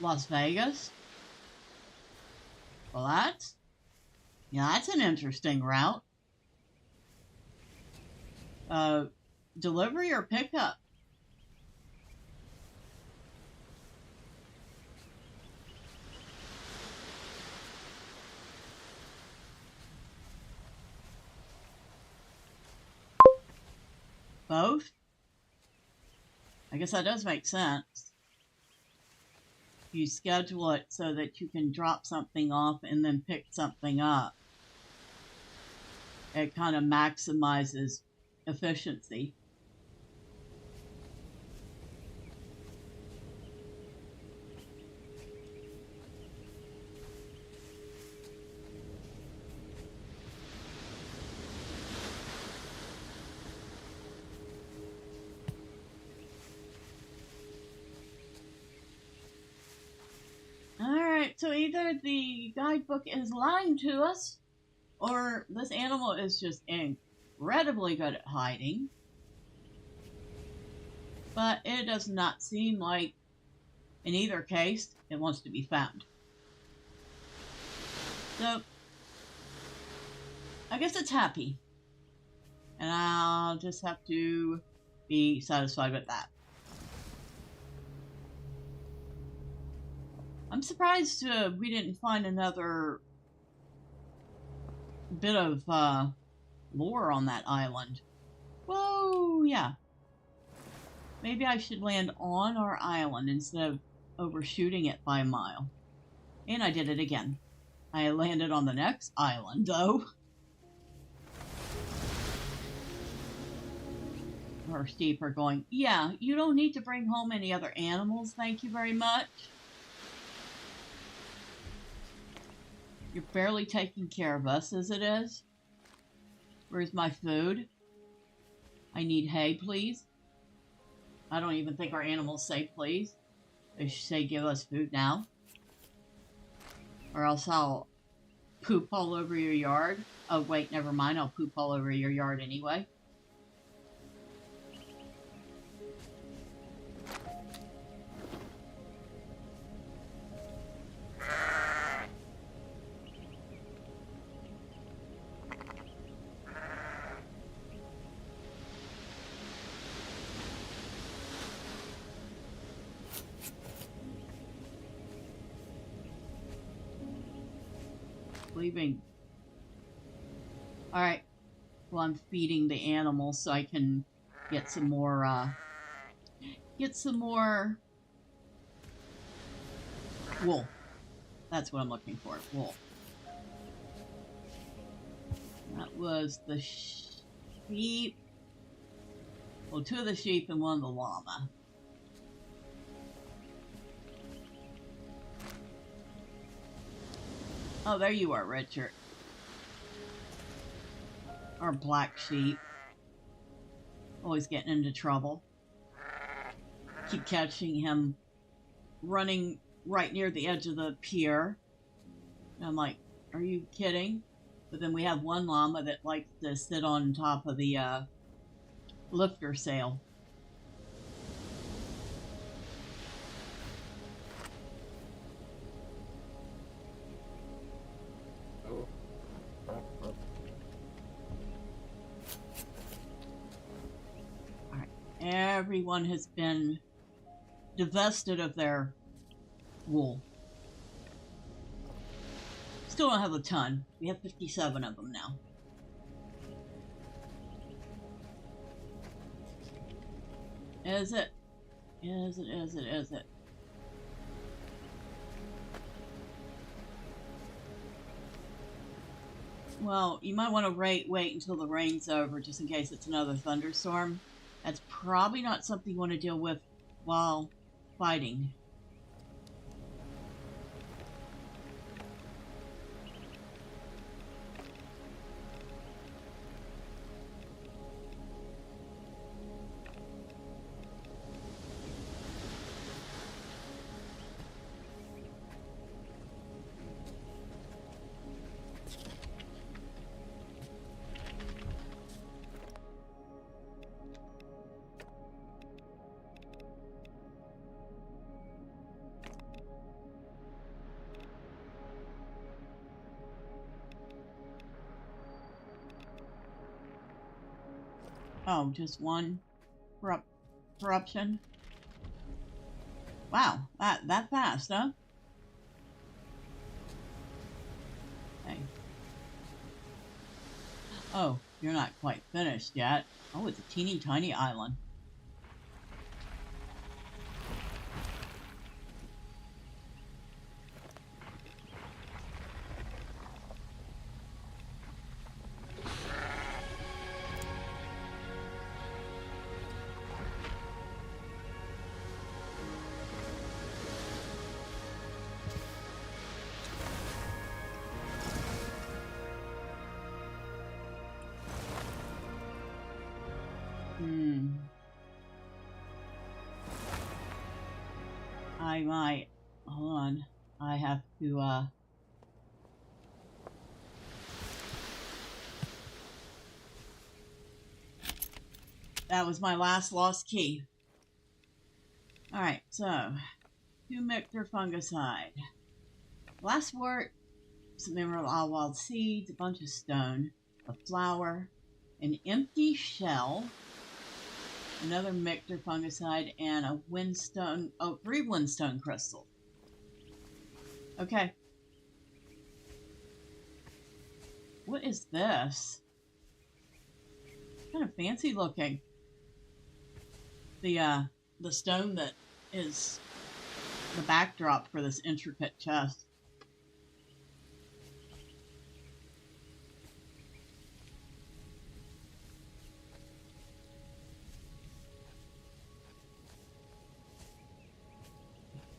Las Vegas. Well, that's an interesting route. Delivery or pickup? Both? I guess that does make sense. You schedule it so that you can drop something off and then pick something up. It kind of maximizes efficiency. Alright, so either the guidebook is lying to us, or this animal is just incredibly good at hiding. But it does not seem like, in either case, it wants to be found. So, I guess it's happy. And I'll just have to be satisfied with that. I'm surprised we didn't find another bit of lore on that island. Whoa, yeah. Maybe I should land on our island instead of overshooting it by a mile. And I did it again. I landed on the next island, though. Our sheep are going, yeah, you don't need to bring home any other animals, thank you very much. You're barely taking care of us as it is. Where's my food? I need hay, please. I don't even think our animals say please. They should say give us food now. Or else I'll poop all over your yard. Oh wait, never mind, I'll poop all over your yard anyway. Leaving. Alright. Well, I'm feeding the animals so I can get some more, wool. That's what I'm looking for, wool. That was the sheep. Well, 2 of the sheep and 1 of the llama. Oh, there you are, Richard. Our black sheep. Always getting into trouble. Keep catching him running right near the edge of the pier. And I'm like, are you kidding? But then we have one llama that likes to sit on top of the lifter sail. Alright, everyone has been divested of their wool. Still don't have a ton. We have 57 of them now. Is it? Is it? Well, you might want to wait until the rain's over just in case it's another thunderstorm. That's probably not something you want to deal with while fighting. Oh, just one corruption? Wow, that fast, huh? Okay. Oh, you're not quite finished yet. Oh, it's a teeny tiny island. I might. Hold on. I have to, That was my last lost key. Alright, so. 2 Mictor fungicide. Last wort, some emerald wild seeds, a bunch of stone, a flower, an empty shell, another Mictor fungicide, and a windstone, 3 windstone crystals. Okay. What is this? Kind of fancy looking. The stone that is the backdrop for this intricate chest.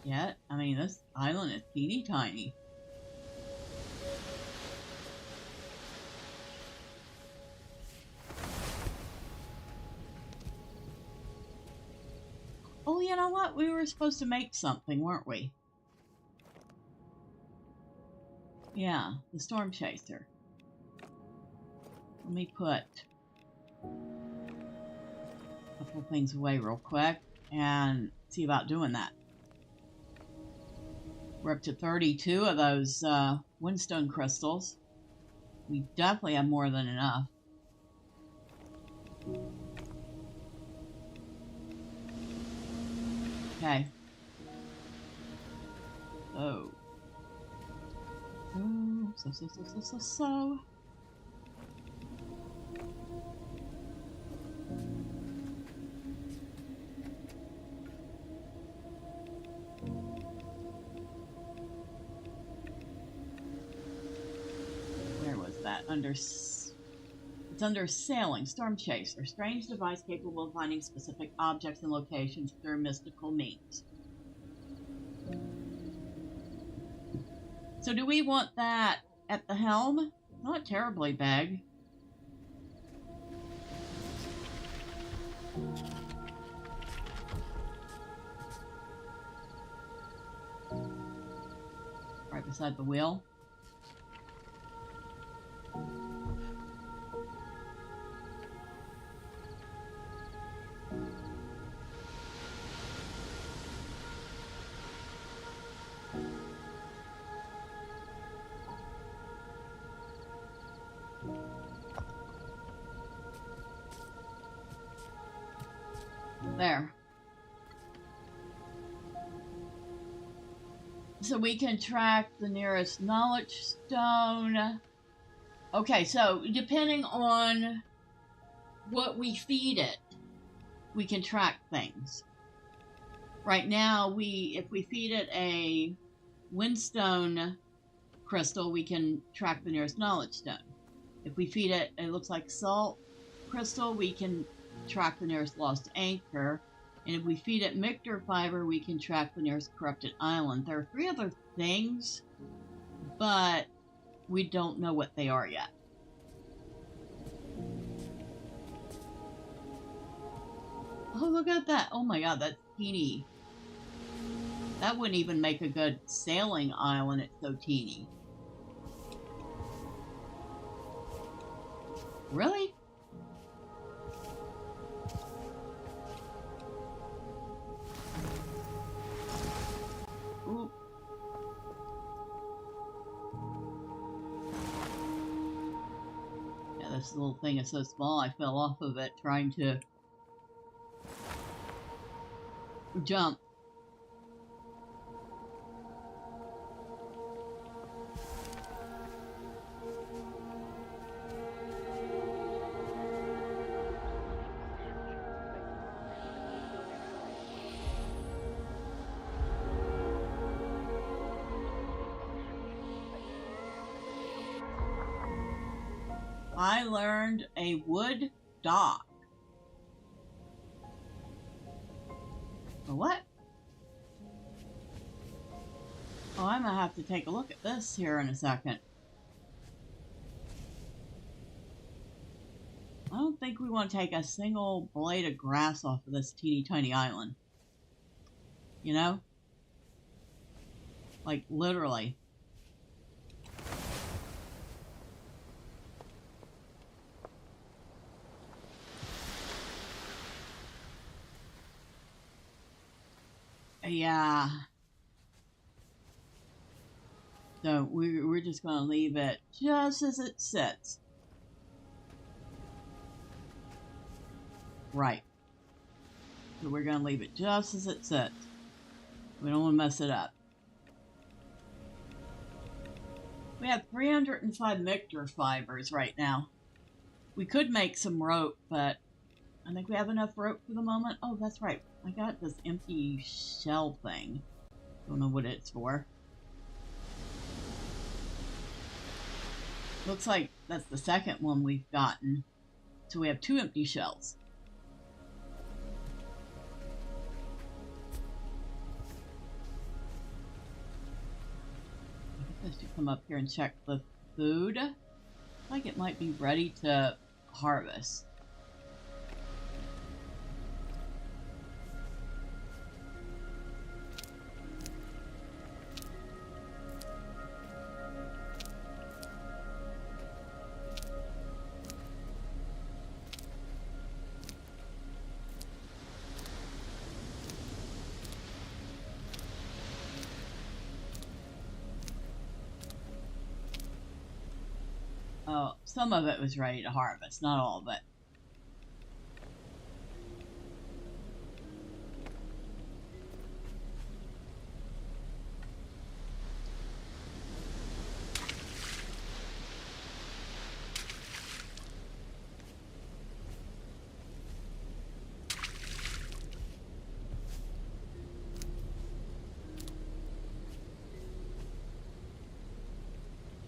Yet, I mean, this island is teeny tiny. Oh, you know what? We were supposed to make something, weren't we? Yeah, the storm chaser. Let me put a couple things away real quick and see about doing that. We're up to 32 of those windstone crystals. We definitely have more than enough. Okay. So. Where was that? It's under sailing, storm chaser, strange device capable of finding specific objects and locations through mystical means. So do we want that at the helm? Not terribly big. Right beside the wheel. There. So we can track the nearest knowledge stone. Okay, so depending on what we feed it, we can track things. Right now, if we feed it a windstone crystal, we can track the nearest knowledge stone. If we feed it, it looks like salt crystal, we can track the nearest lost anchor. And if we feed it Mictor fiber, we can track the nearest corrupted island. There are 3 other things, but we don't know what they are yet. Oh, look at that. Oh my god, that's teeny. That wouldn't even make a good sailing island, it's so teeny. Really? Ooh. Yeah, this little thing is so small, I fell off of it trying to jump. I learned a wood dock. For what? Oh, I'm gonna have to take a look at this here in a second. I don't think we want to take a single blade of grass off of this teeny tiny island. You know? Like, literally. Yeah. So we're just going to leave it just as it sits. Right. So we're going to leave it just as it sits. We don't want to mess it up. We have 305 Mictor fibers right now. We could make some rope, but I think we have enough rope for the moment. Oh, that's right. I got this empty shell thing. Don't know what it's for. Looks like that's the second one we've gotten. So we have 2 empty shells. I should come up here and check the food. Like it might be ready to harvest. Oh, some of it was ready to harvest, not all of it.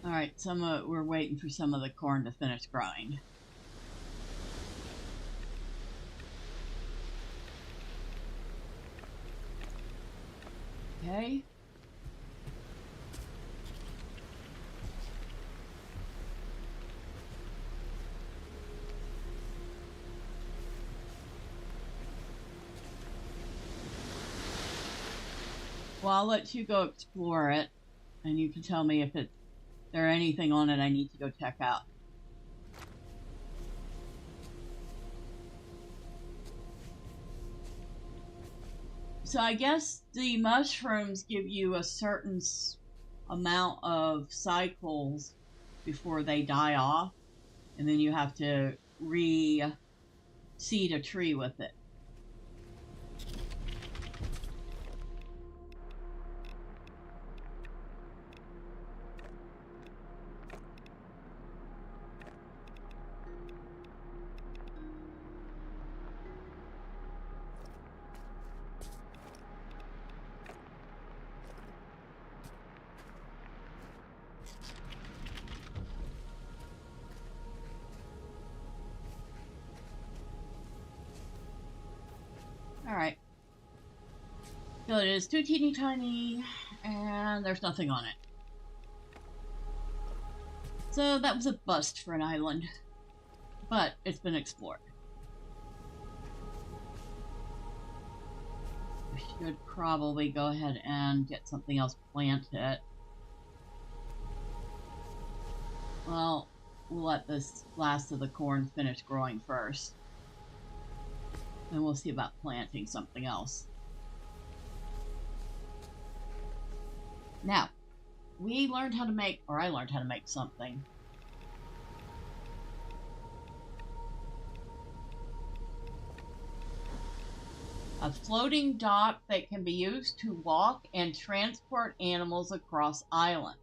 Alright, we're waiting for some of the corn to finish growing. Okay. Well, I'll let you go explore it, and you can tell me if there anything on it I need to go check out. So I guess the mushrooms give you a certain amount of cycles before they die off, and then you have to re-seed a tree with it. Alright. So it is too teeny tiny, and there's nothing on it. So that was a bust for an island, but it's been explored. We should probably go ahead and get something else planted. Well, we'll let this last of the corn finish growing first. Then we'll see about planting something else. Now, we learned how to make, or I learned how to make something. A floating dock that can be used to walk and transport animals across island.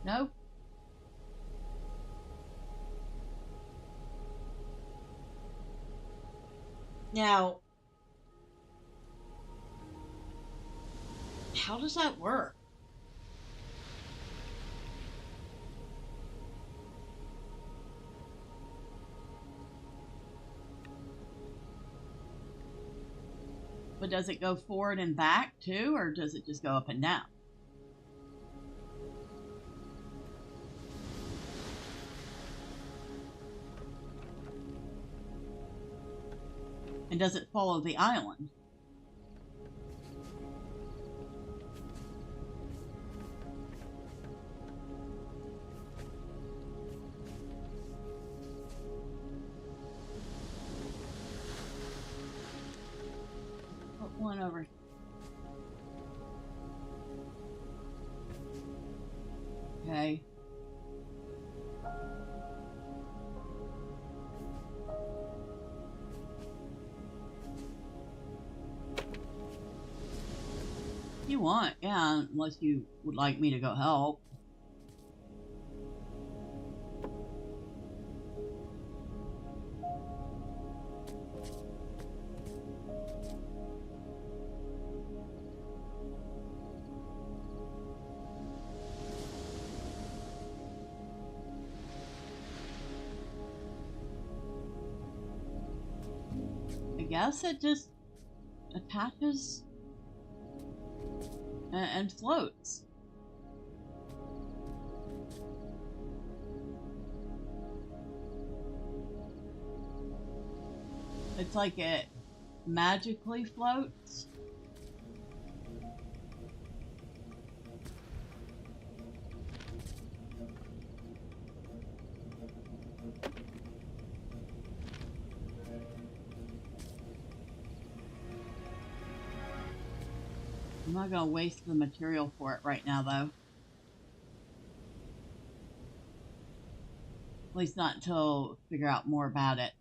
No? Now, how does that work? But does it go forward and back too, or does it just go up and down? And does it follow the island? Put one over. Okay. You want, yeah, unless you would like me to go help. I guess it just attaches and floats. It's like it magically floats. I'm not going to waste the material for it right now, though. At least not until I figure out more about it.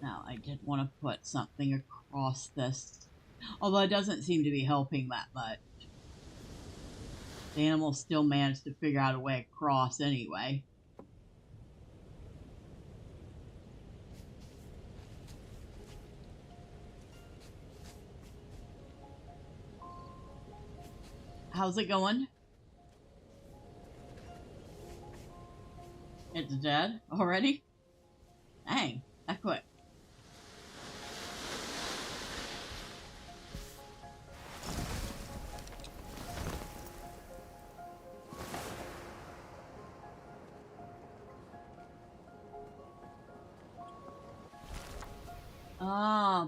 Now, I did want to put something across this, although it doesn't seem to be helping that much. The animal still managed to figure out a way across anyway. How's it going? It's dead already? Dang, that quick.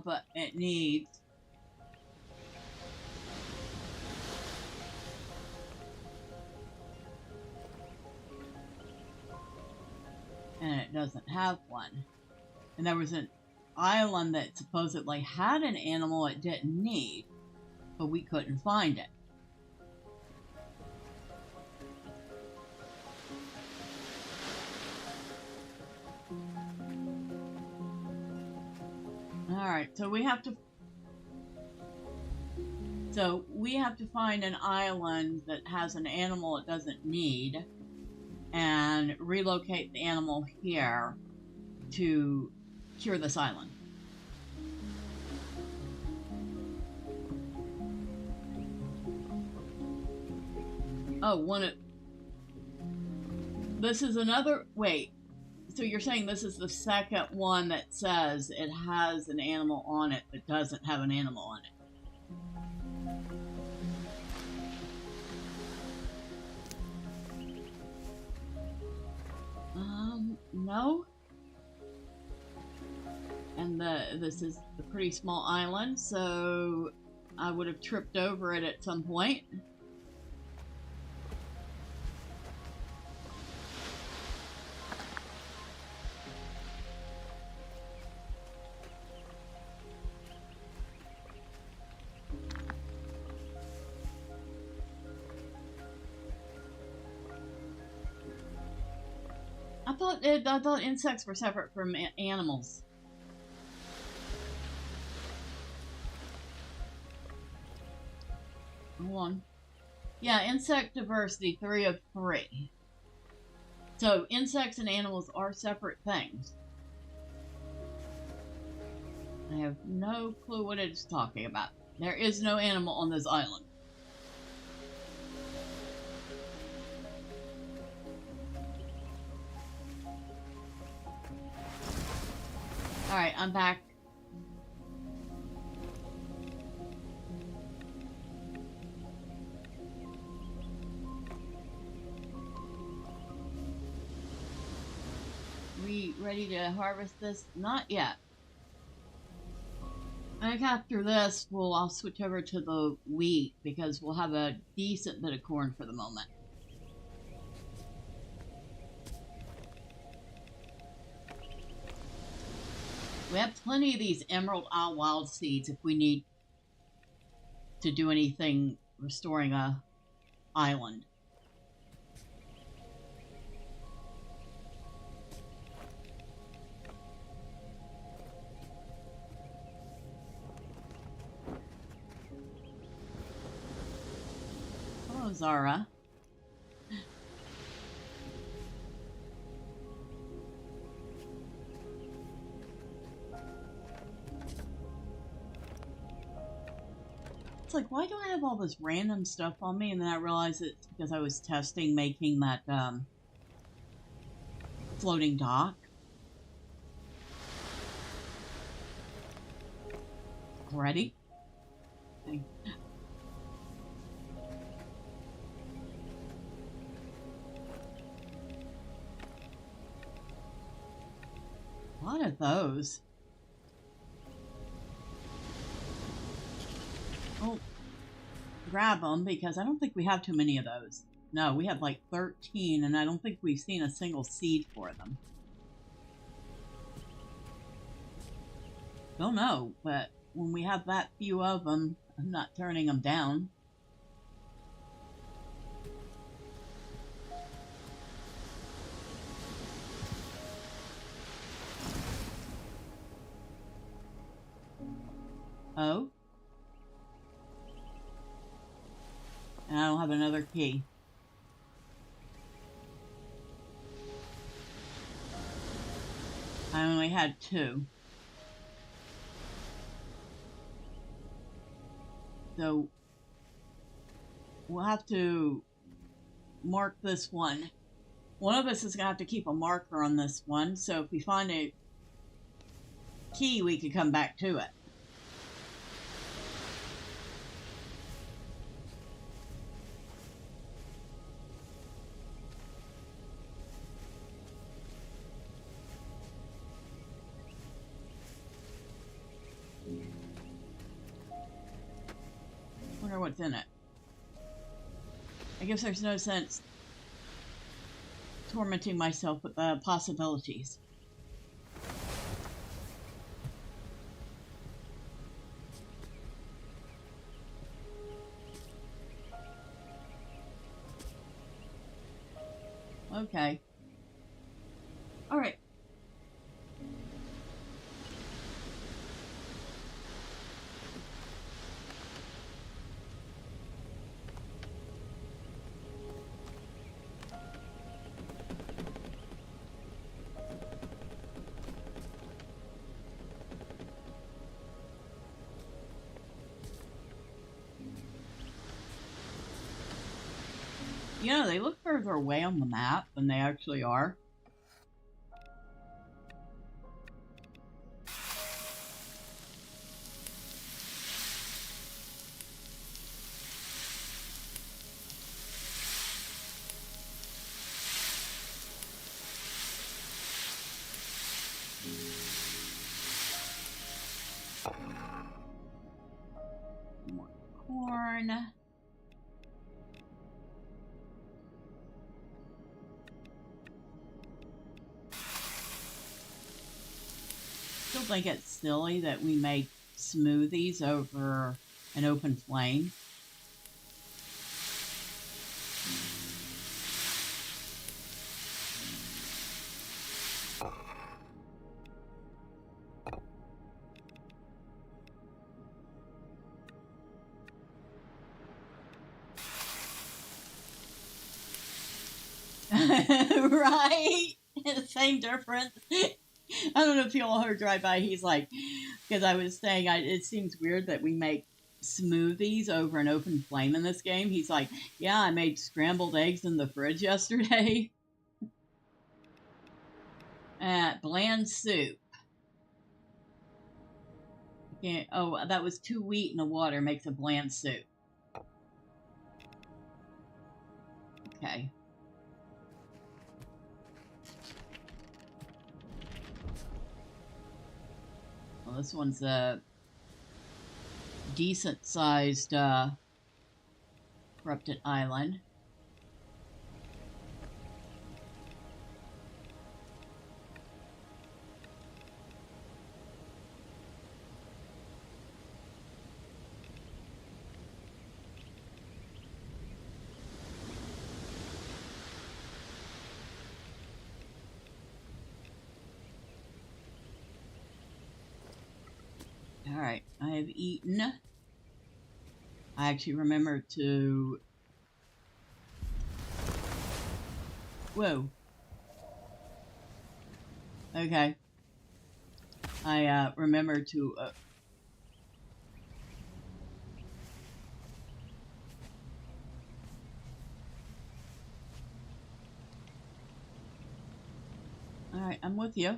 But it needs... And it doesn't have one. And there was an island that supposedly had an animal it didn't need, but we couldn't find it. Alright, so we have to find an island that has an animal it doesn't need and relocate the animal here to cure this island. Oh, this is another, wait, so you're saying this is the second one that says it has an animal on it that doesn't have an animal on it? No. And this is a pretty small island, so I would have tripped over it at some point. I thought insects were separate from animals. Hold on. Yeah, insect diversity, 3 of 3. So insects and animals are separate things. I have no clue what it's talking about. There is no animal on this island. Alright, I'm back. We ready to harvest this? Not yet. I think after this, I'll switch over to the wheat because we'll have a decent bit of corn for the moment. We have plenty of these Emerald Isle wild seeds if we need to do anything restoring a island. Hello, Zara. It's like, why do I have all this random stuff on me? And then I realized it's because I was testing making that floating dock. Ready? Okay. A lot of those. Oh, grab them because I don't think we have too many of those. No, we have like 13 and I don't think we've seen a single seed for them. Don't know, but when we have that few of them, I'm not turning them down. Oh? And I don't have another key. I only had 2. So we'll have to mark this one. One of us is going to have to keep a marker on this one, so if we find a key, we could come back to it. what's in it. I guess there's no sense tormenting myself with the possibilities. Okay. All right. You know, they look further away on the map than they actually are. More corn. Still think it's silly that we make smoothies over an open flame. Right? Same difference. I don't know if you all heard Driveby. He's like, because I was saying it seems weird that we make smoothies over an open flame in this game. He's like, yeah, I made scrambled eggs in the fridge yesterday. Bland soup. Yeah, oh, that was 2 wheat and a water makes a bland soup. Okay. Well, this one's a decent-sized corrupted island. Alright, I have eaten. I actually remember to... Whoa. Okay. I remember to... Alright, I'm with you.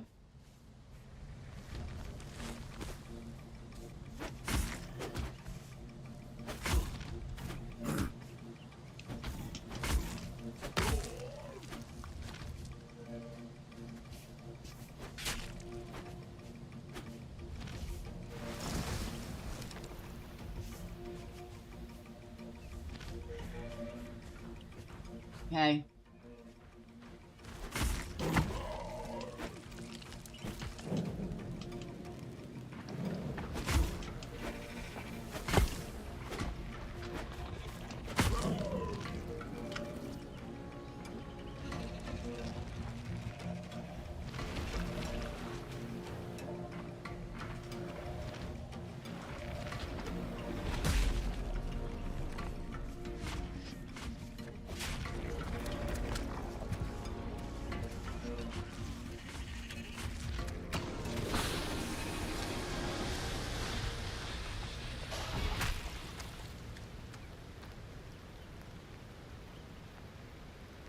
Okay.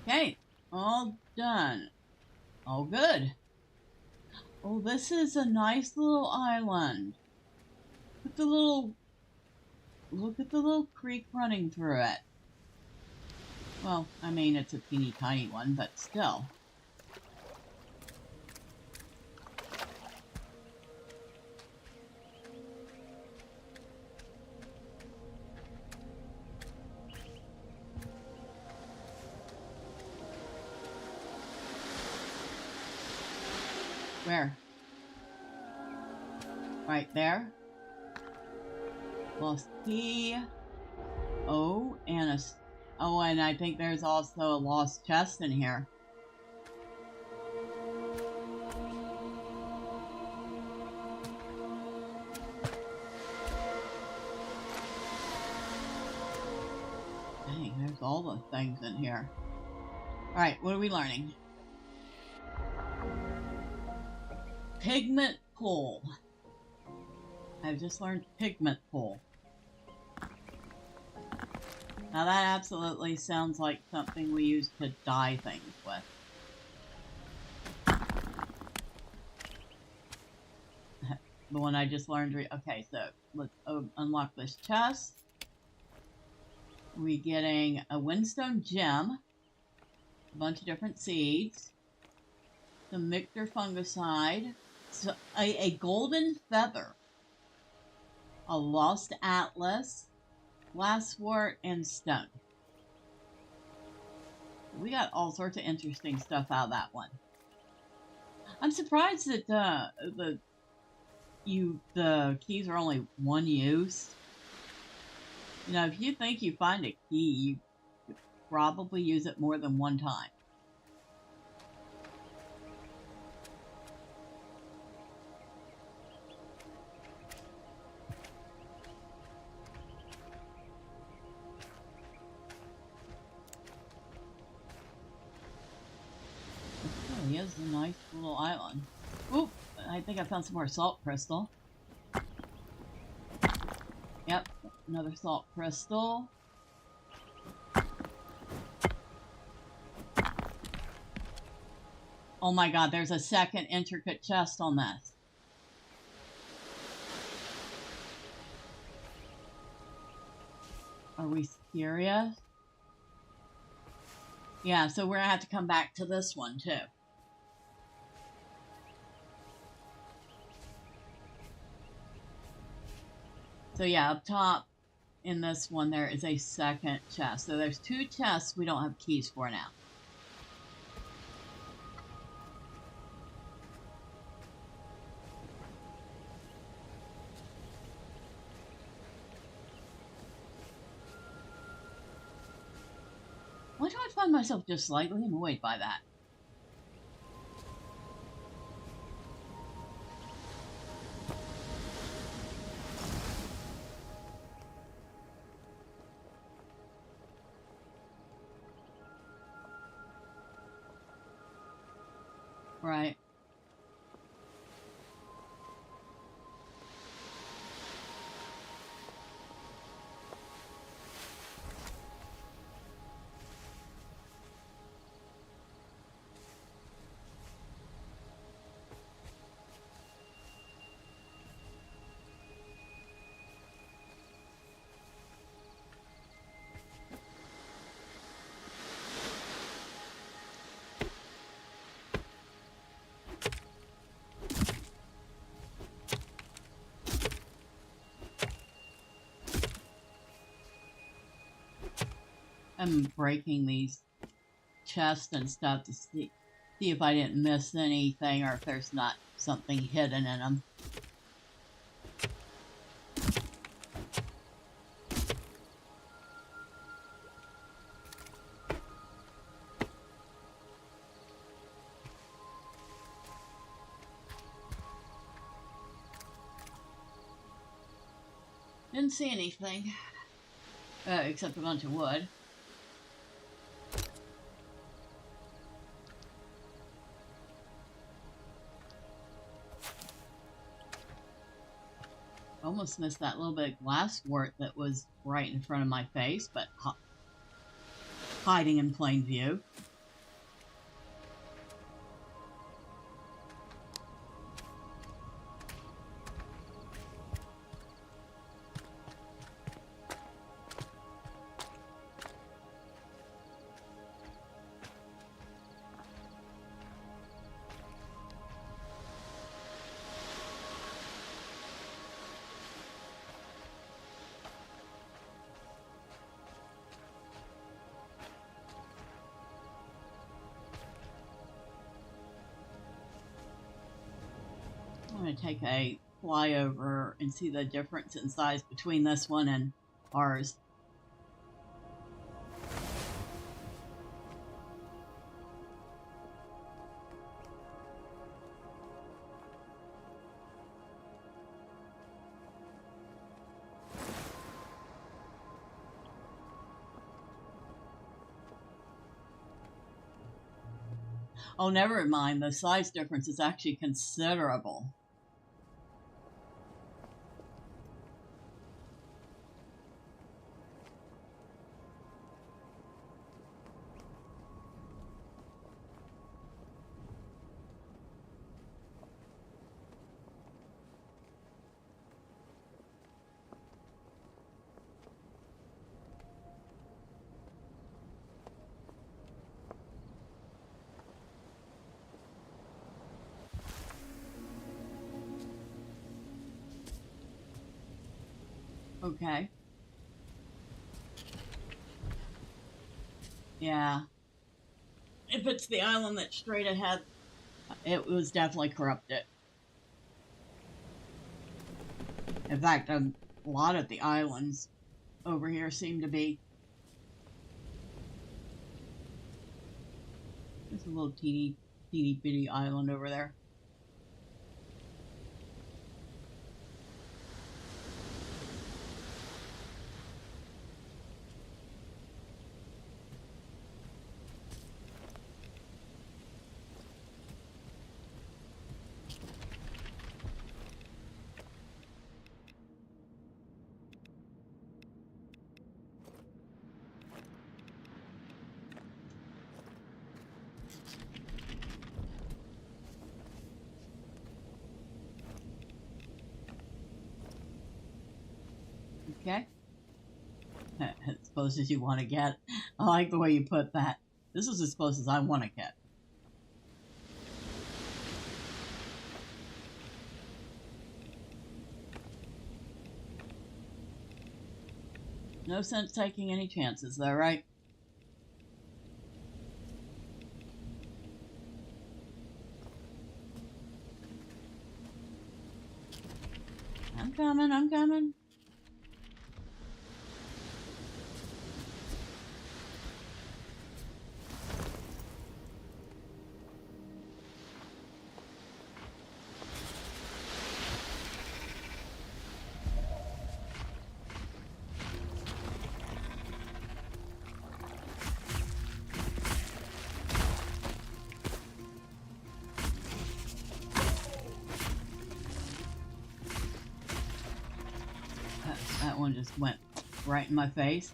Okay, all done. All good. Oh, this is a nice little island. Look at the little creek running through it. Well, I mean, it's a teeny tiny one, but still. Where? Right there. Lost key. Oh, and oh, and I think there's also a lost chest in here. Dang, there's all the things in here. Alright, what are we learning? Pigment pool. I've just learned pigment pool. Now that absolutely sounds like something we use to dye things with. The one I just learned. Okay, so let's unlock this chest. We're getting a windstone gem, a bunch of different seeds, some Mictor fungicide, so a golden feather, a lost atlas, glasswort, and stone. We got all sorts of interesting stuff out of that one. I'm surprised that the keys are only one use. You know, if you think you find a key, you could probably use it more than one time. It really is a nice little island. Oop, I think I found some more salt crystal. Yep, another salt crystal. Oh my god, there's a second intricate chest on this. Are we serious? Yeah, so we're gonna have to come back to this one too. So yeah, up top in this one there is a second chest. So there's two chests we don't have keys for now. Why do I find myself just slightly annoyed by that? Right. I'm breaking these chests and stuff to see if I didn't miss anything or if there's not something hidden in them. Didn't see anything, except a bunch of wood. Almost missed that little bit of glasswort that was right in front of my face, but hiding in plain view. to take a flyover and see the difference in size between this one and ours. Oh, never mind. The size difference is actually considerable. Okay. Yeah. If it's the island that's straight ahead, it was definitely corrupted. In fact, a lot of the islands over here seem to be. There's a little teeny bitty island over there. Okay. As close as you want to get. I like the way you put that. This is as close as I want to get. No sense taking any chances, though, right? I'm coming, I'm coming. That one just went right in my face.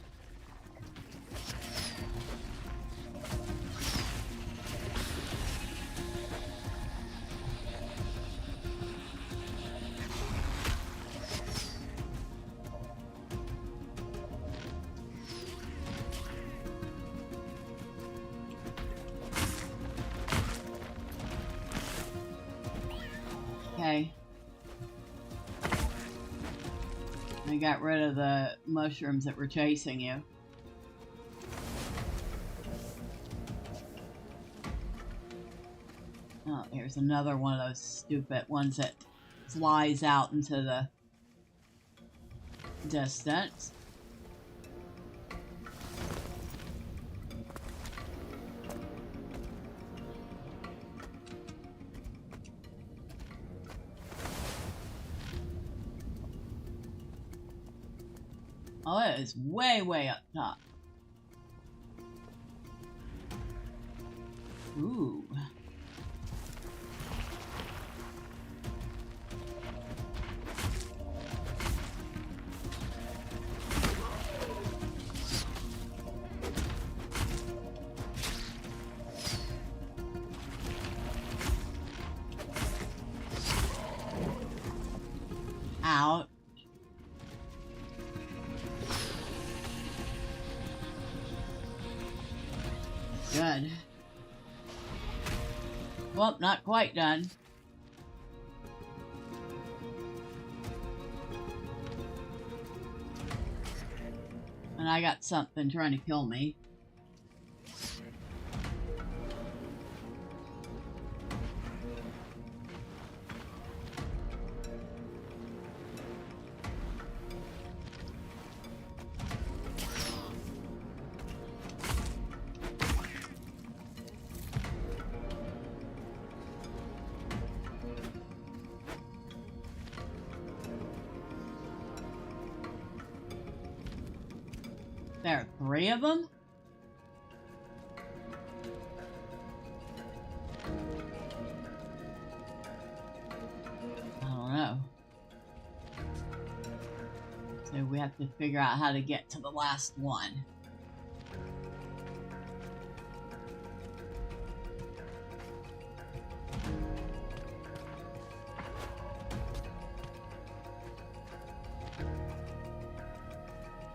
Okay. I got rid of the mushrooms that were chasing you. Oh, here's another one of those stupid ones that flies out into the distance. Oh, it is way up top. Ooh. Out. Good. Well, not quite done. And I got something trying to kill me. There are 3 of them? I don't know. So we have to figure out how to get to the last one.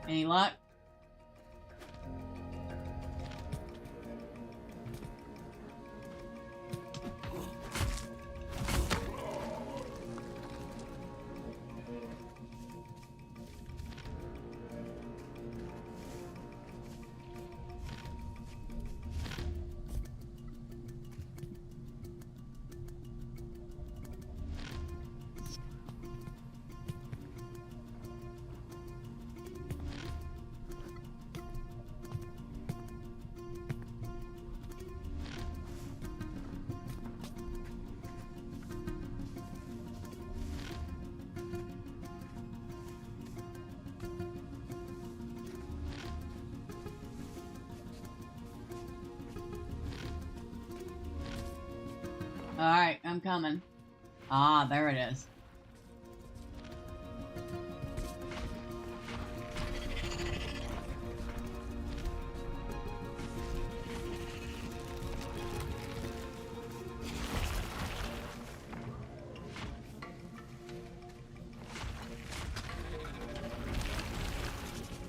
Any luck? Alright, I'm coming. Ah, there it is.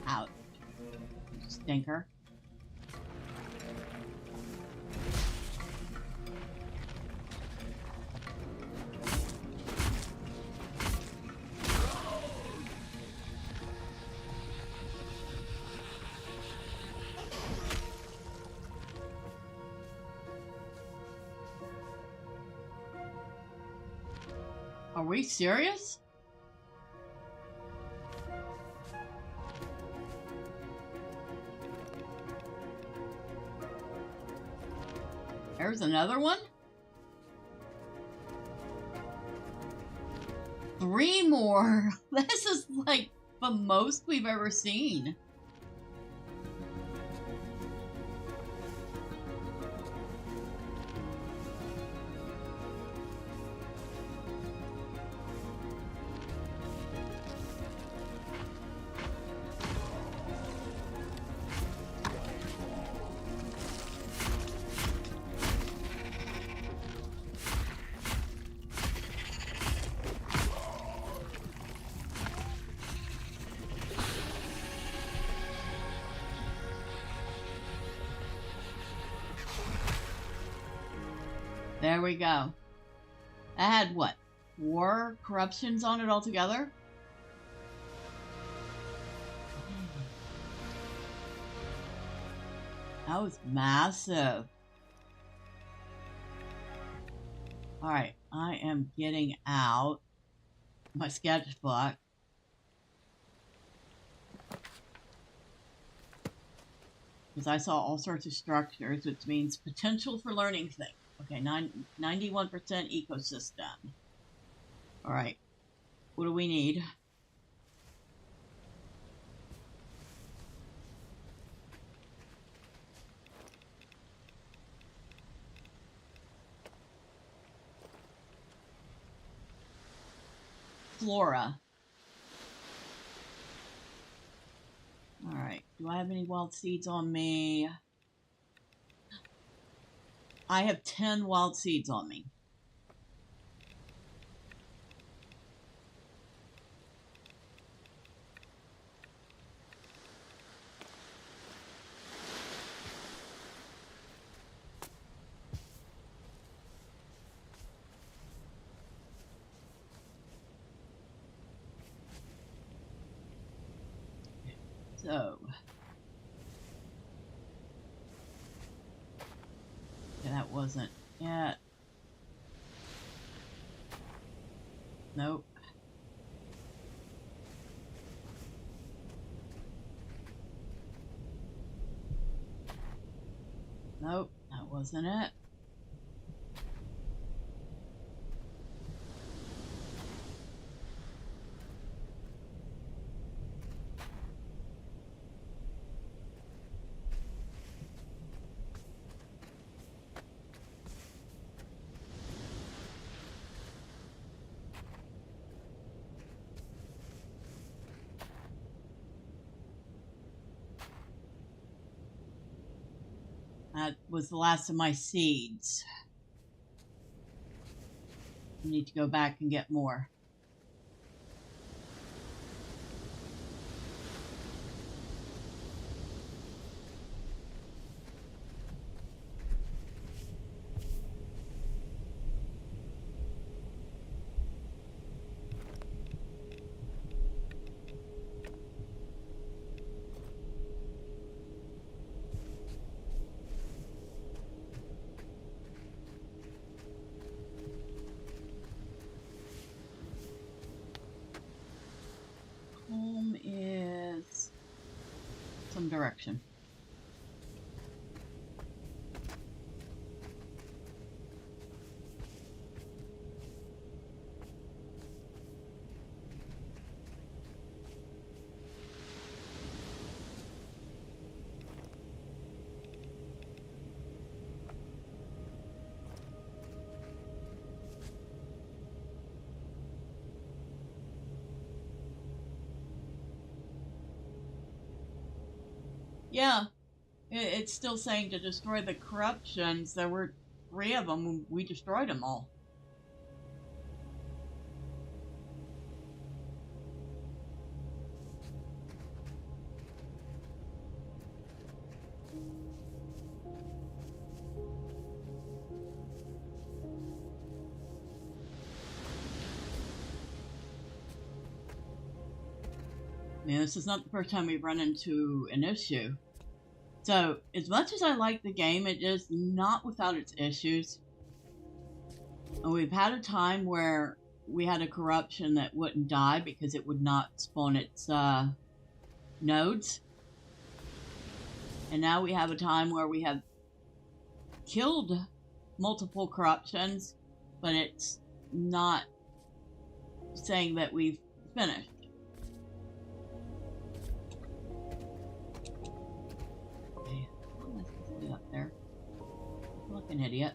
Out. Stinker. Are we serious? There's another one? 3 more. This is like the most we've ever seen. There we go. I had what? 4 corruptions on it altogether? That was massive. Alright, I am getting out my sketchbook. Because I saw all sorts of structures, which means potential for learning things. Okay, 91% ecosystem. Alright, what do we need? Flora. Alright, do I have any wild seeds on me? I have 10 wild seeds on me. So, that wasn't it. Nope. Nope, that wasn't it. That was the last of my seeds. I need to go back and get more. Home is some direction. Yeah, it's still saying to destroy the corruptions. There were 3 of them. We destroyed them all. I mean, this is not the first time we've run into an issue. So, as much as I like the game, it is not without its issues. And we've had a time where we had a corruption that wouldn't die because it would not spawn its nodes. And now we have a time where we have killed multiple corruptions, but it's not saying that we've finished. Okay, how am I supposed to get up there? I'm like an idiot.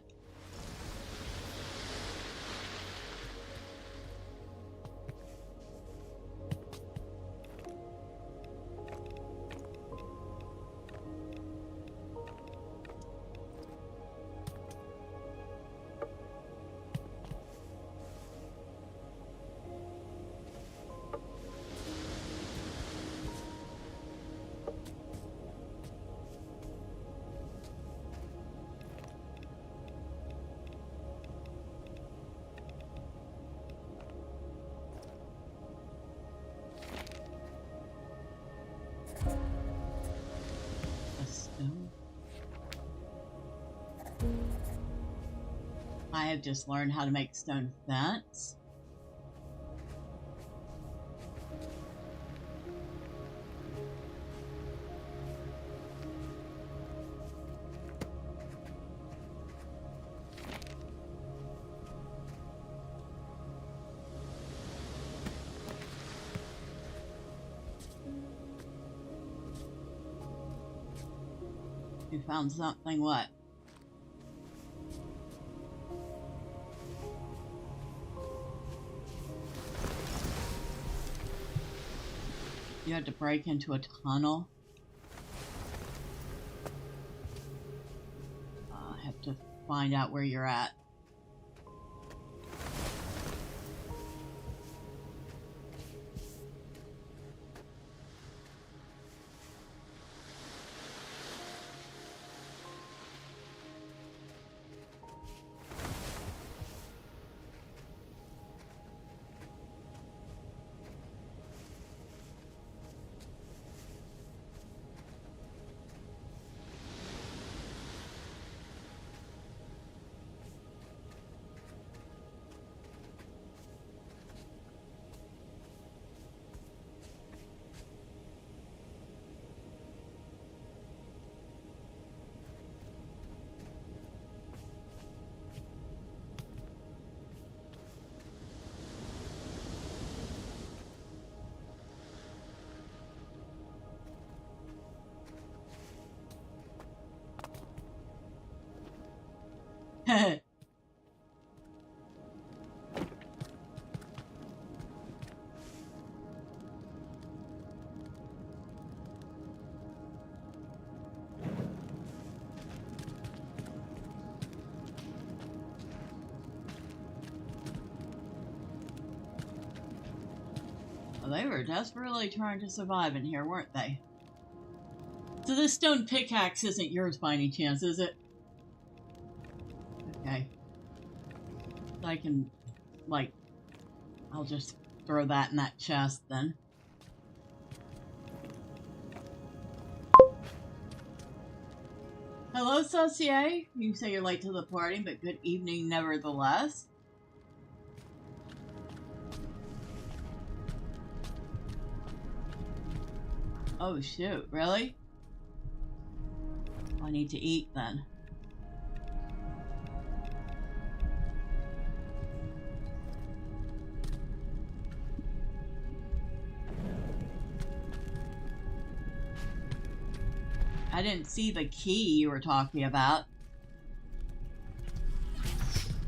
I have just learned how to make stone fence. You found something, what? You had to break into a tunnel. I have to find out where you're at. Well, they were desperately trying to survive in here, weren't they? So this stone pickaxe isn't yours by any chance, is it? Okay. I can, like, I'll just throw that in that chest then. Hello, Saucier. You say you're late to the party, but good evening nevertheless. Oh shoot, really? I need to eat then. I didn't see the key you were talking about.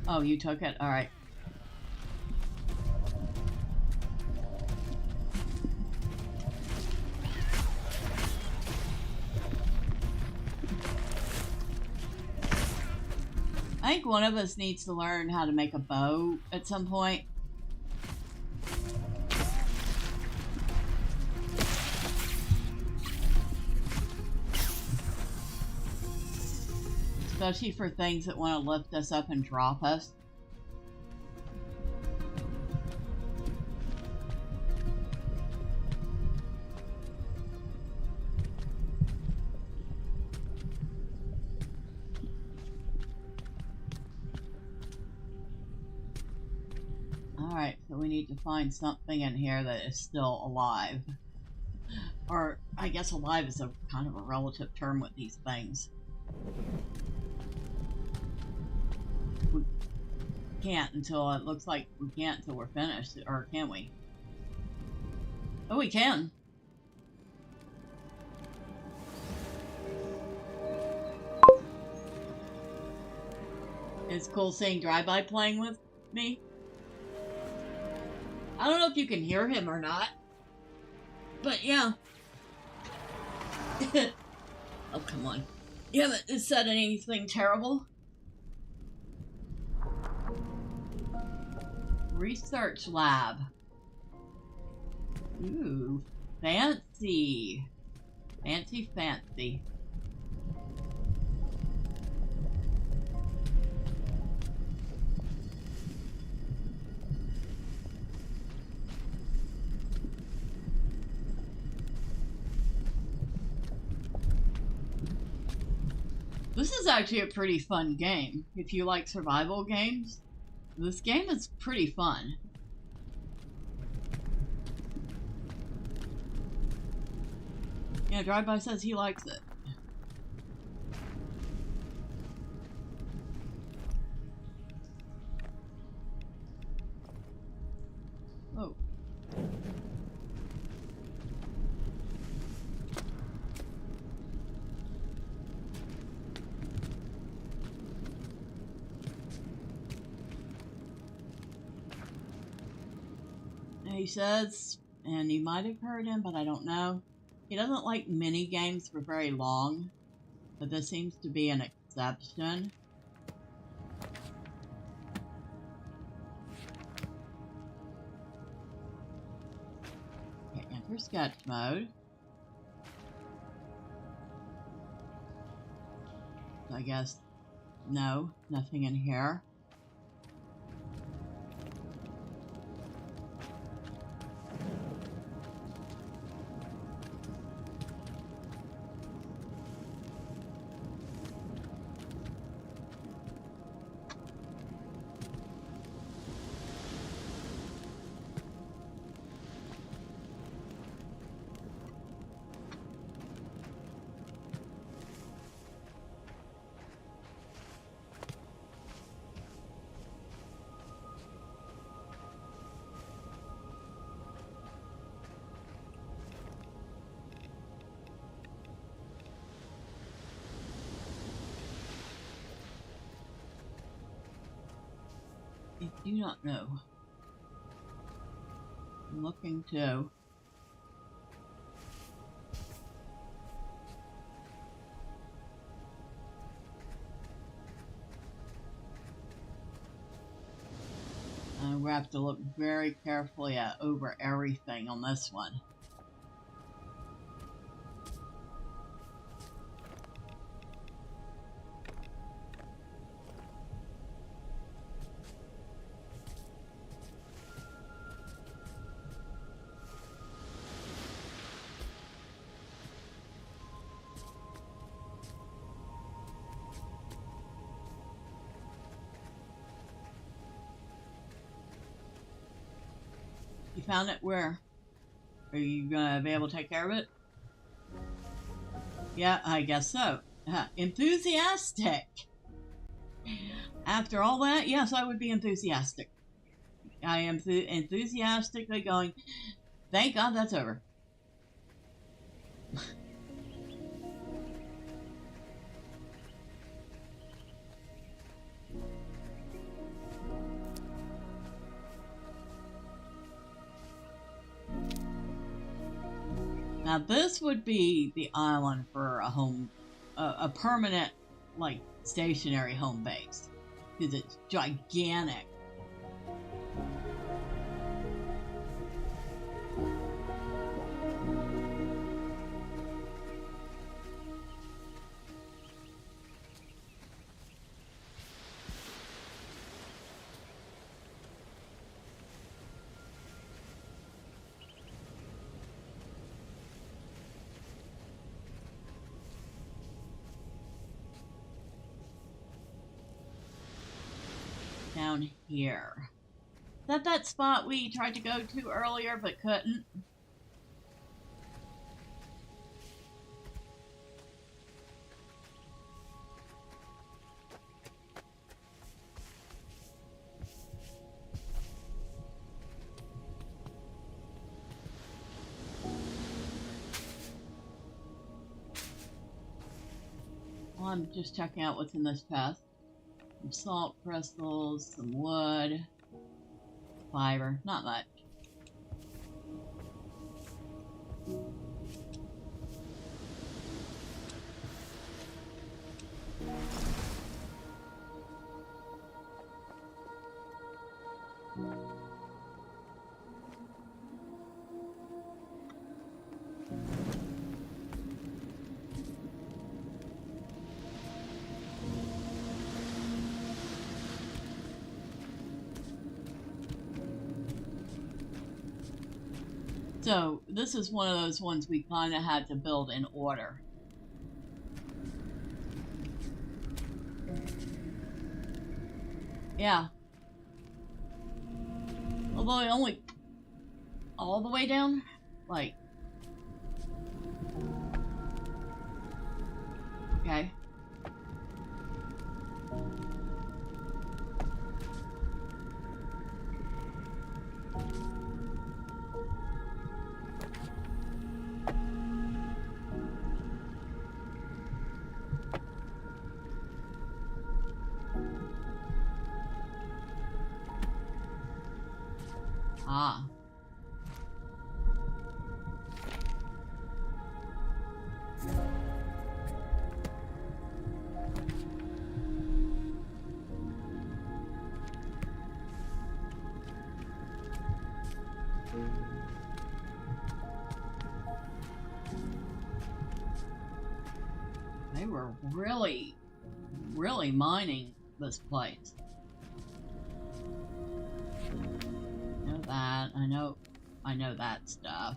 Oh, you took it? Alright. I think one of us needs to learn how to make a bow at some point. Especially for things that want to lift us up and drop us. Alright, so we need to find something in here that is still alive. Or, I guess alive is a kind of a relative term with these things. We can't until it looks like we can't until we're finished, or can we? Oh, we can. It's cool seeing Driveby playing with me. I don't know if you can hear him or not, but yeah. Oh, come on. You haven't said anything terrible. Research lab. Ooh, fancy. Fancy, fancy. This is actually a pretty fun game. If you like survival games, this game is pretty fun. Yeah, Driveby says he likes it. Oh. He says, and you might have heard him, but I don't know, he doesn't like mini games for very long, but this seems to be an exception. Okay, enter sketch mode. I guess, no, nothing in here. I do not know. I'm looking too. we have to look very carefully over everything on this one. You found it? Where? Are you gonna be able to take care of it? Yeah, I guess so. Enthusiastic! After all that, yes, I would be enthusiastic. I am enthusiastically going, thank God that's over. Now this would be the island for a home, a permanent, like, stationary home base. Because it's gigantic. Down here. Is that spot we tried to go to earlier but couldn't? Well, I'm just checking out what's in this chest. Some salt crystals, some wood, fiber, not much. So, this is one of those ones we kind of had to build in order. Yeah. Although only all the way down? Like... Okay. Ah. They were really, really mining this place. I know that. I know that stuff.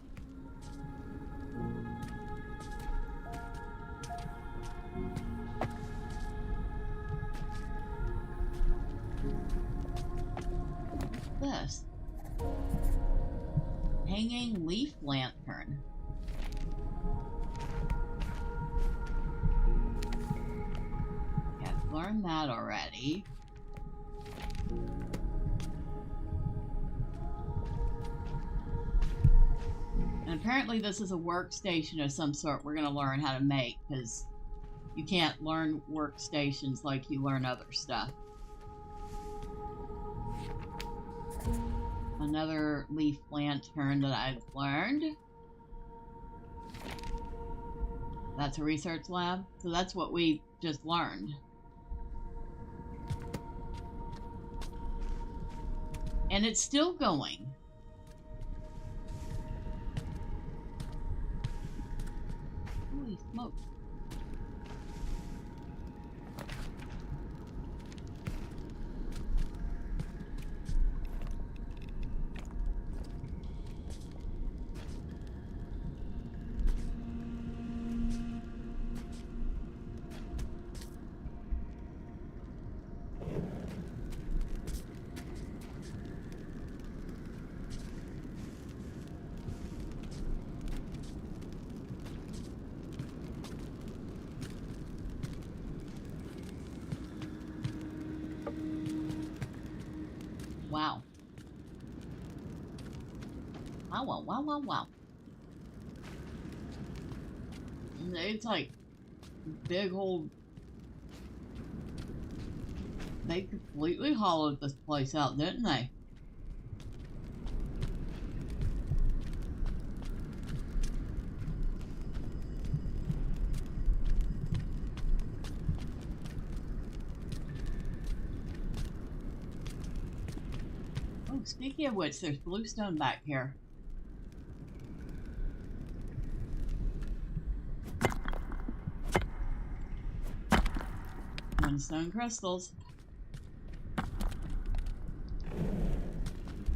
What's this? Hanging leaf lantern. Okay, I've learned that already. And apparently this is a workstation of some sort we're going to learn how to make, because you can't learn workstations like you learn other stuff. Another leaf lantern that I've learned. That's a research lab. So that's what we just learned. And it's still going. Holy smoke. Wow. Wow, wow, wow, wow, wow. It's like big old... They completely hollowed this place out, didn't they? Oh, speaking of which, there's bluestone back here. Moonstone crystals.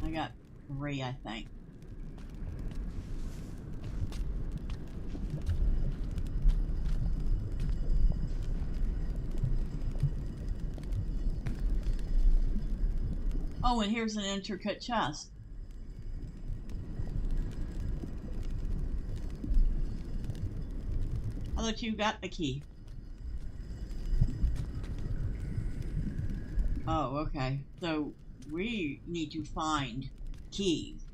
I got 3, I think. Oh, and here's an intricate chest. I thought you got the key. Oh, okay. So we need to find keys.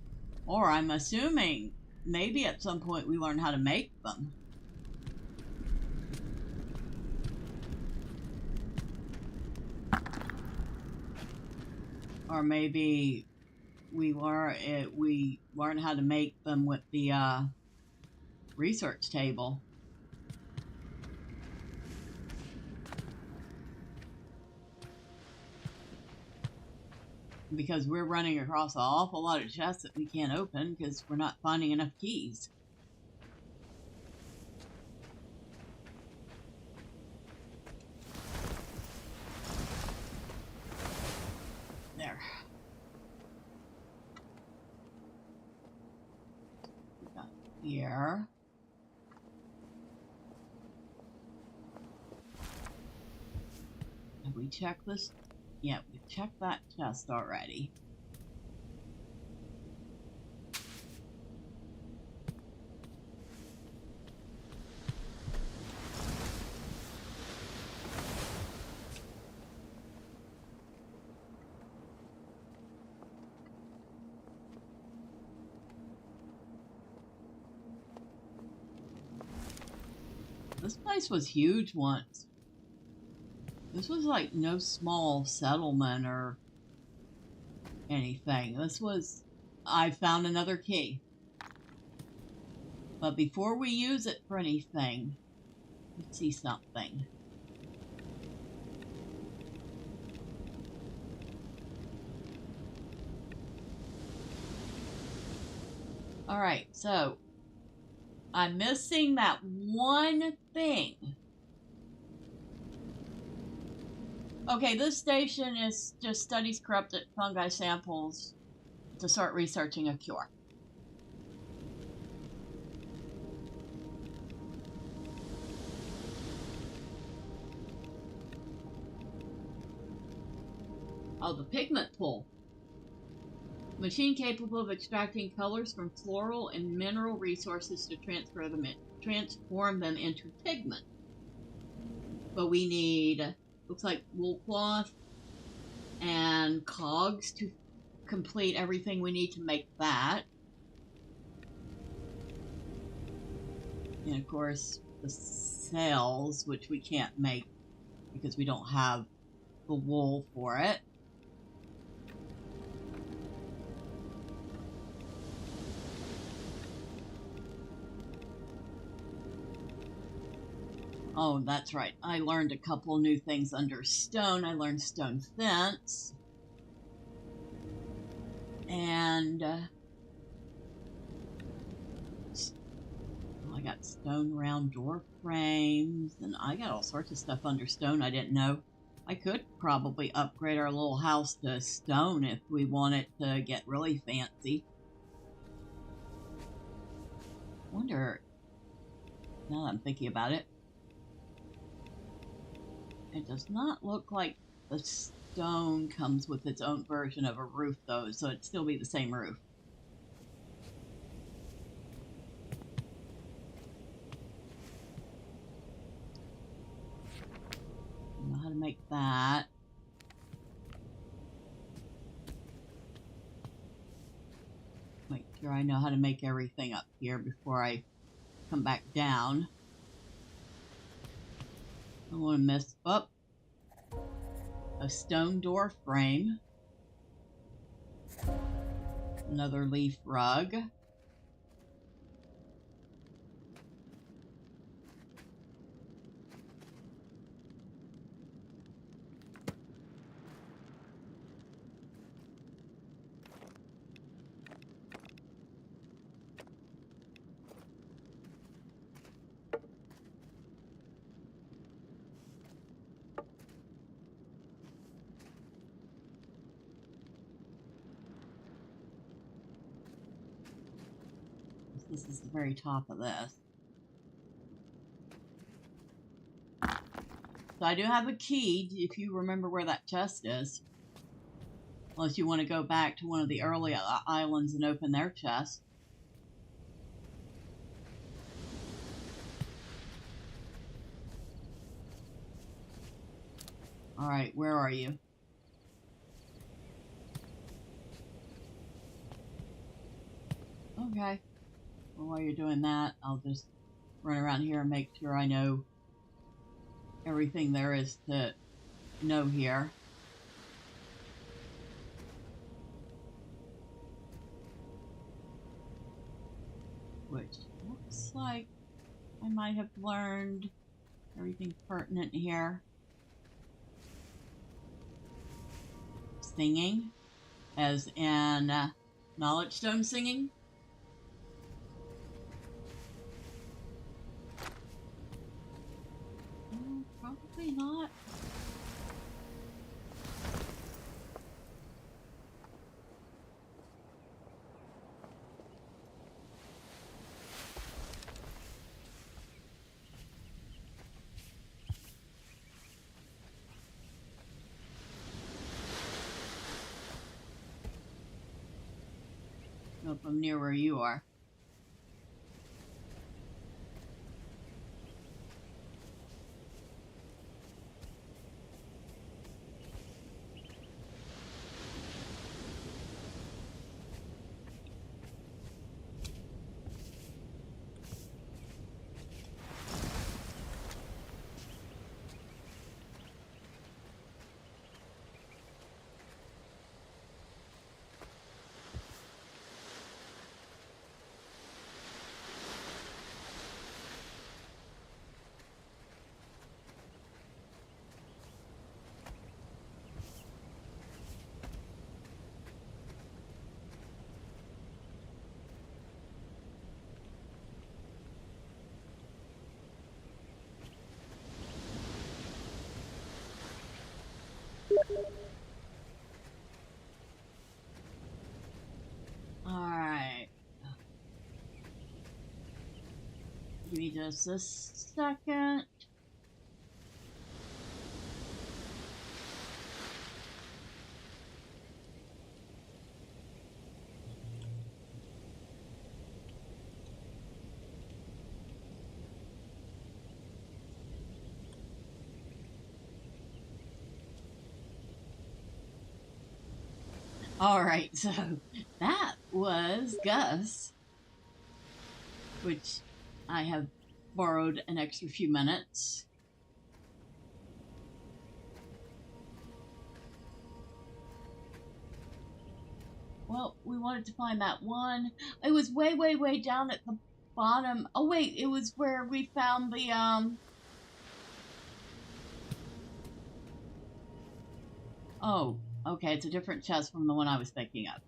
Or I'm assuming maybe at some point we learn how to make them. Or maybe we learn how to make them with the research table. Because we're running across an awful lot of chests that we can't open because we're not finding enough keys. There. We got here. Have we checked this? Yeah, we checked that chest already. This place was huge once. This was like no small settlement or anything. This was... I found another key. But before we use it for anything, let's see something. Alright, so I'm missing that one thing. Okay, this station is just studies corrupted fungi samples to start researching a cure. Oh, the pigment pool. Machine capable of extracting colors from floral and mineral resources to transform them into pigment. But we need, looks like wool cloth and cogs to complete everything we need to make that. And of course, the sails, which we can't make because we don't have the wool for it. Oh, that's right. I learned a couple new things under stone. I learned stone fence. And I got stone round door frames, and I got all sorts of stuff under stone I didn't know. I could probably upgrade our little house to stone if we wanted to get really fancy. Wonder, now that I'm thinking about it, it does not look like the stone comes with its own version of a roof, though, so it'd still be the same roof. I know how to make that. Make sure I know how to make everything up here before I come back down. I don't want to mess up a stone door frame. Another leaf rug. This is the very top of this. So I do have a key, if you remember where that chest is. Unless you want to go back to one of the early islands and open their chest. Alright, where are you? Okay. Well, while you're doing that, I'll just run around here and make sure I know everything there is to know here. Which looks like I might have learned everything pertinent here. Singing, as in knowledge stone singing. Probably not. Nope, I'm near where you are. Alright. Give me just a second. Alright, so that was Gus, which I have borrowed an extra few minutes. Well, we wanted to find that one. It was way, way, way down at the bottom. Oh, wait, it was where we found the, Oh, okay, it's a different chest from the one I was thinking of.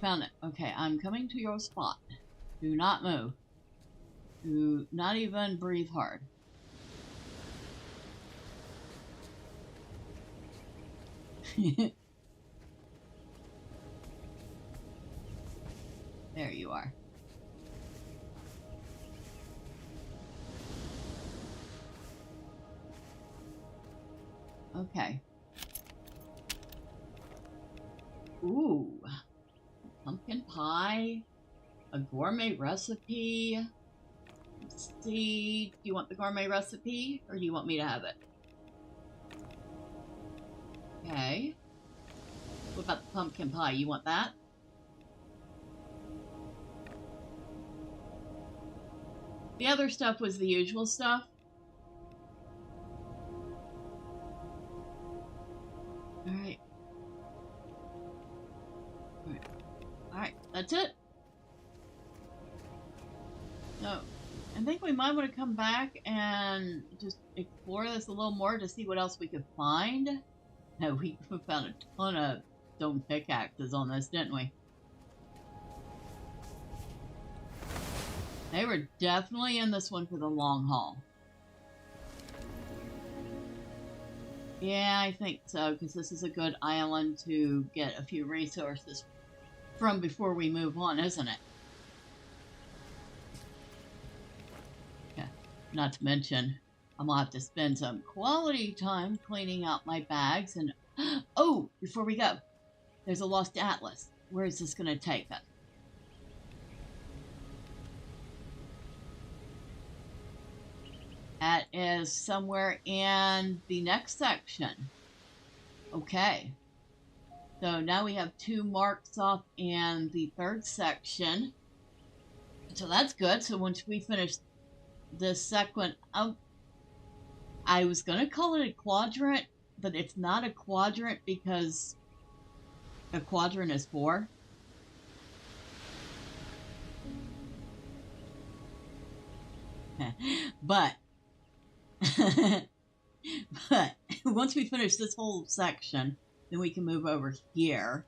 found it. Okay, I'm coming to your spot. Do not move. Do not even breathe hard. There you are. Okay. Ooh. Pumpkin pie. A gourmet recipe. Let's see. Do you want the gourmet recipe or do you want me to have it? Okay. What about the pumpkin pie? You want that? The other stuff was the usual stuff. Alright. Alright, that's it. So, I think we might want to come back and just explore this a little more to see what else we could find. No, we found a ton of stone pickaxes on this, didn't we? They were definitely in this one for the long haul. Yeah, I think so, because this is a good island to get a few resources from before we move on, isn't it? Yeah. Not to mention, I'm going to have to spend some quality time cleaning out my bags and... Oh! Before we go, there's a lost atlas. Where is this going to take us? That is somewhere in the next section. Okay. So now we have 2 marks off in the 3rd section. So that's good. So once we finish this second, I was going to call it a quadrant, but it's not a quadrant because a quadrant is 4. But but once we finish this whole section, then we can move over here.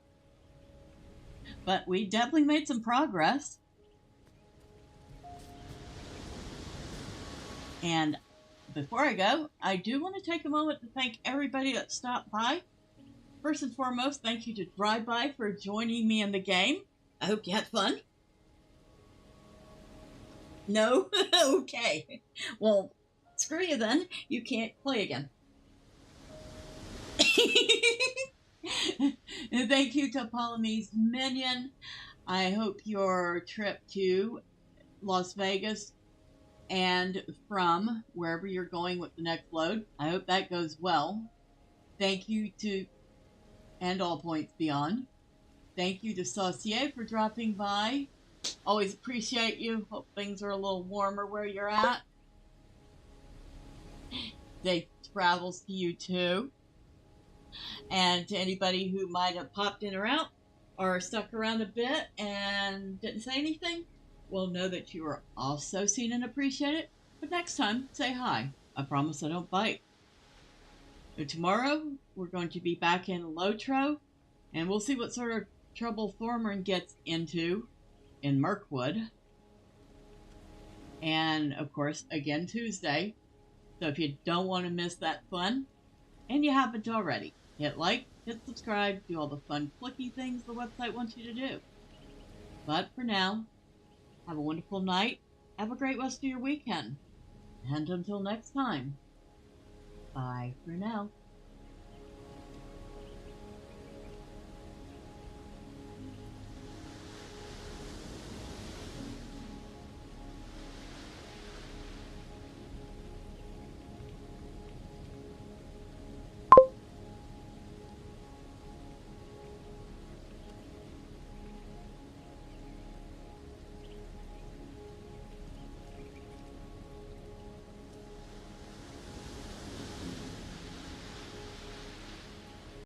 But we definitely made some progress. And before I go, I do want to take a moment to thank everybody that stopped by. First and foremost, thank you to Driveby for joining me in the game. I hope you had fun. No? Okay. Well, screw you then. You can't play again. And thank you to Polynese Minion. I hope your trip to Las Vegas and from wherever you're going with the next load, I hope that goes well. Thank you to And All Points Beyond. Thank you to Saucier for dropping by. Always appreciate you. Hope things are a little warmer where you're at. Safe travels to you too. And to anybody who might have popped in or out or stuck around a bit and didn't say anything, well, know that you are also seen and appreciated. But next time, say hi. I promise I don't bite. So tomorrow, we're going to be back in Lotro, and we'll see what sort of trouble Thormund gets into in Mirkwood. And, of course, again Tuesday. So if you don't want to miss that fun, and you haven't already, hit like, hit subscribe, do all the fun clicky things the website wants you to do. But for now, have a wonderful night, have a great rest of your weekend, and until next time, bye for now.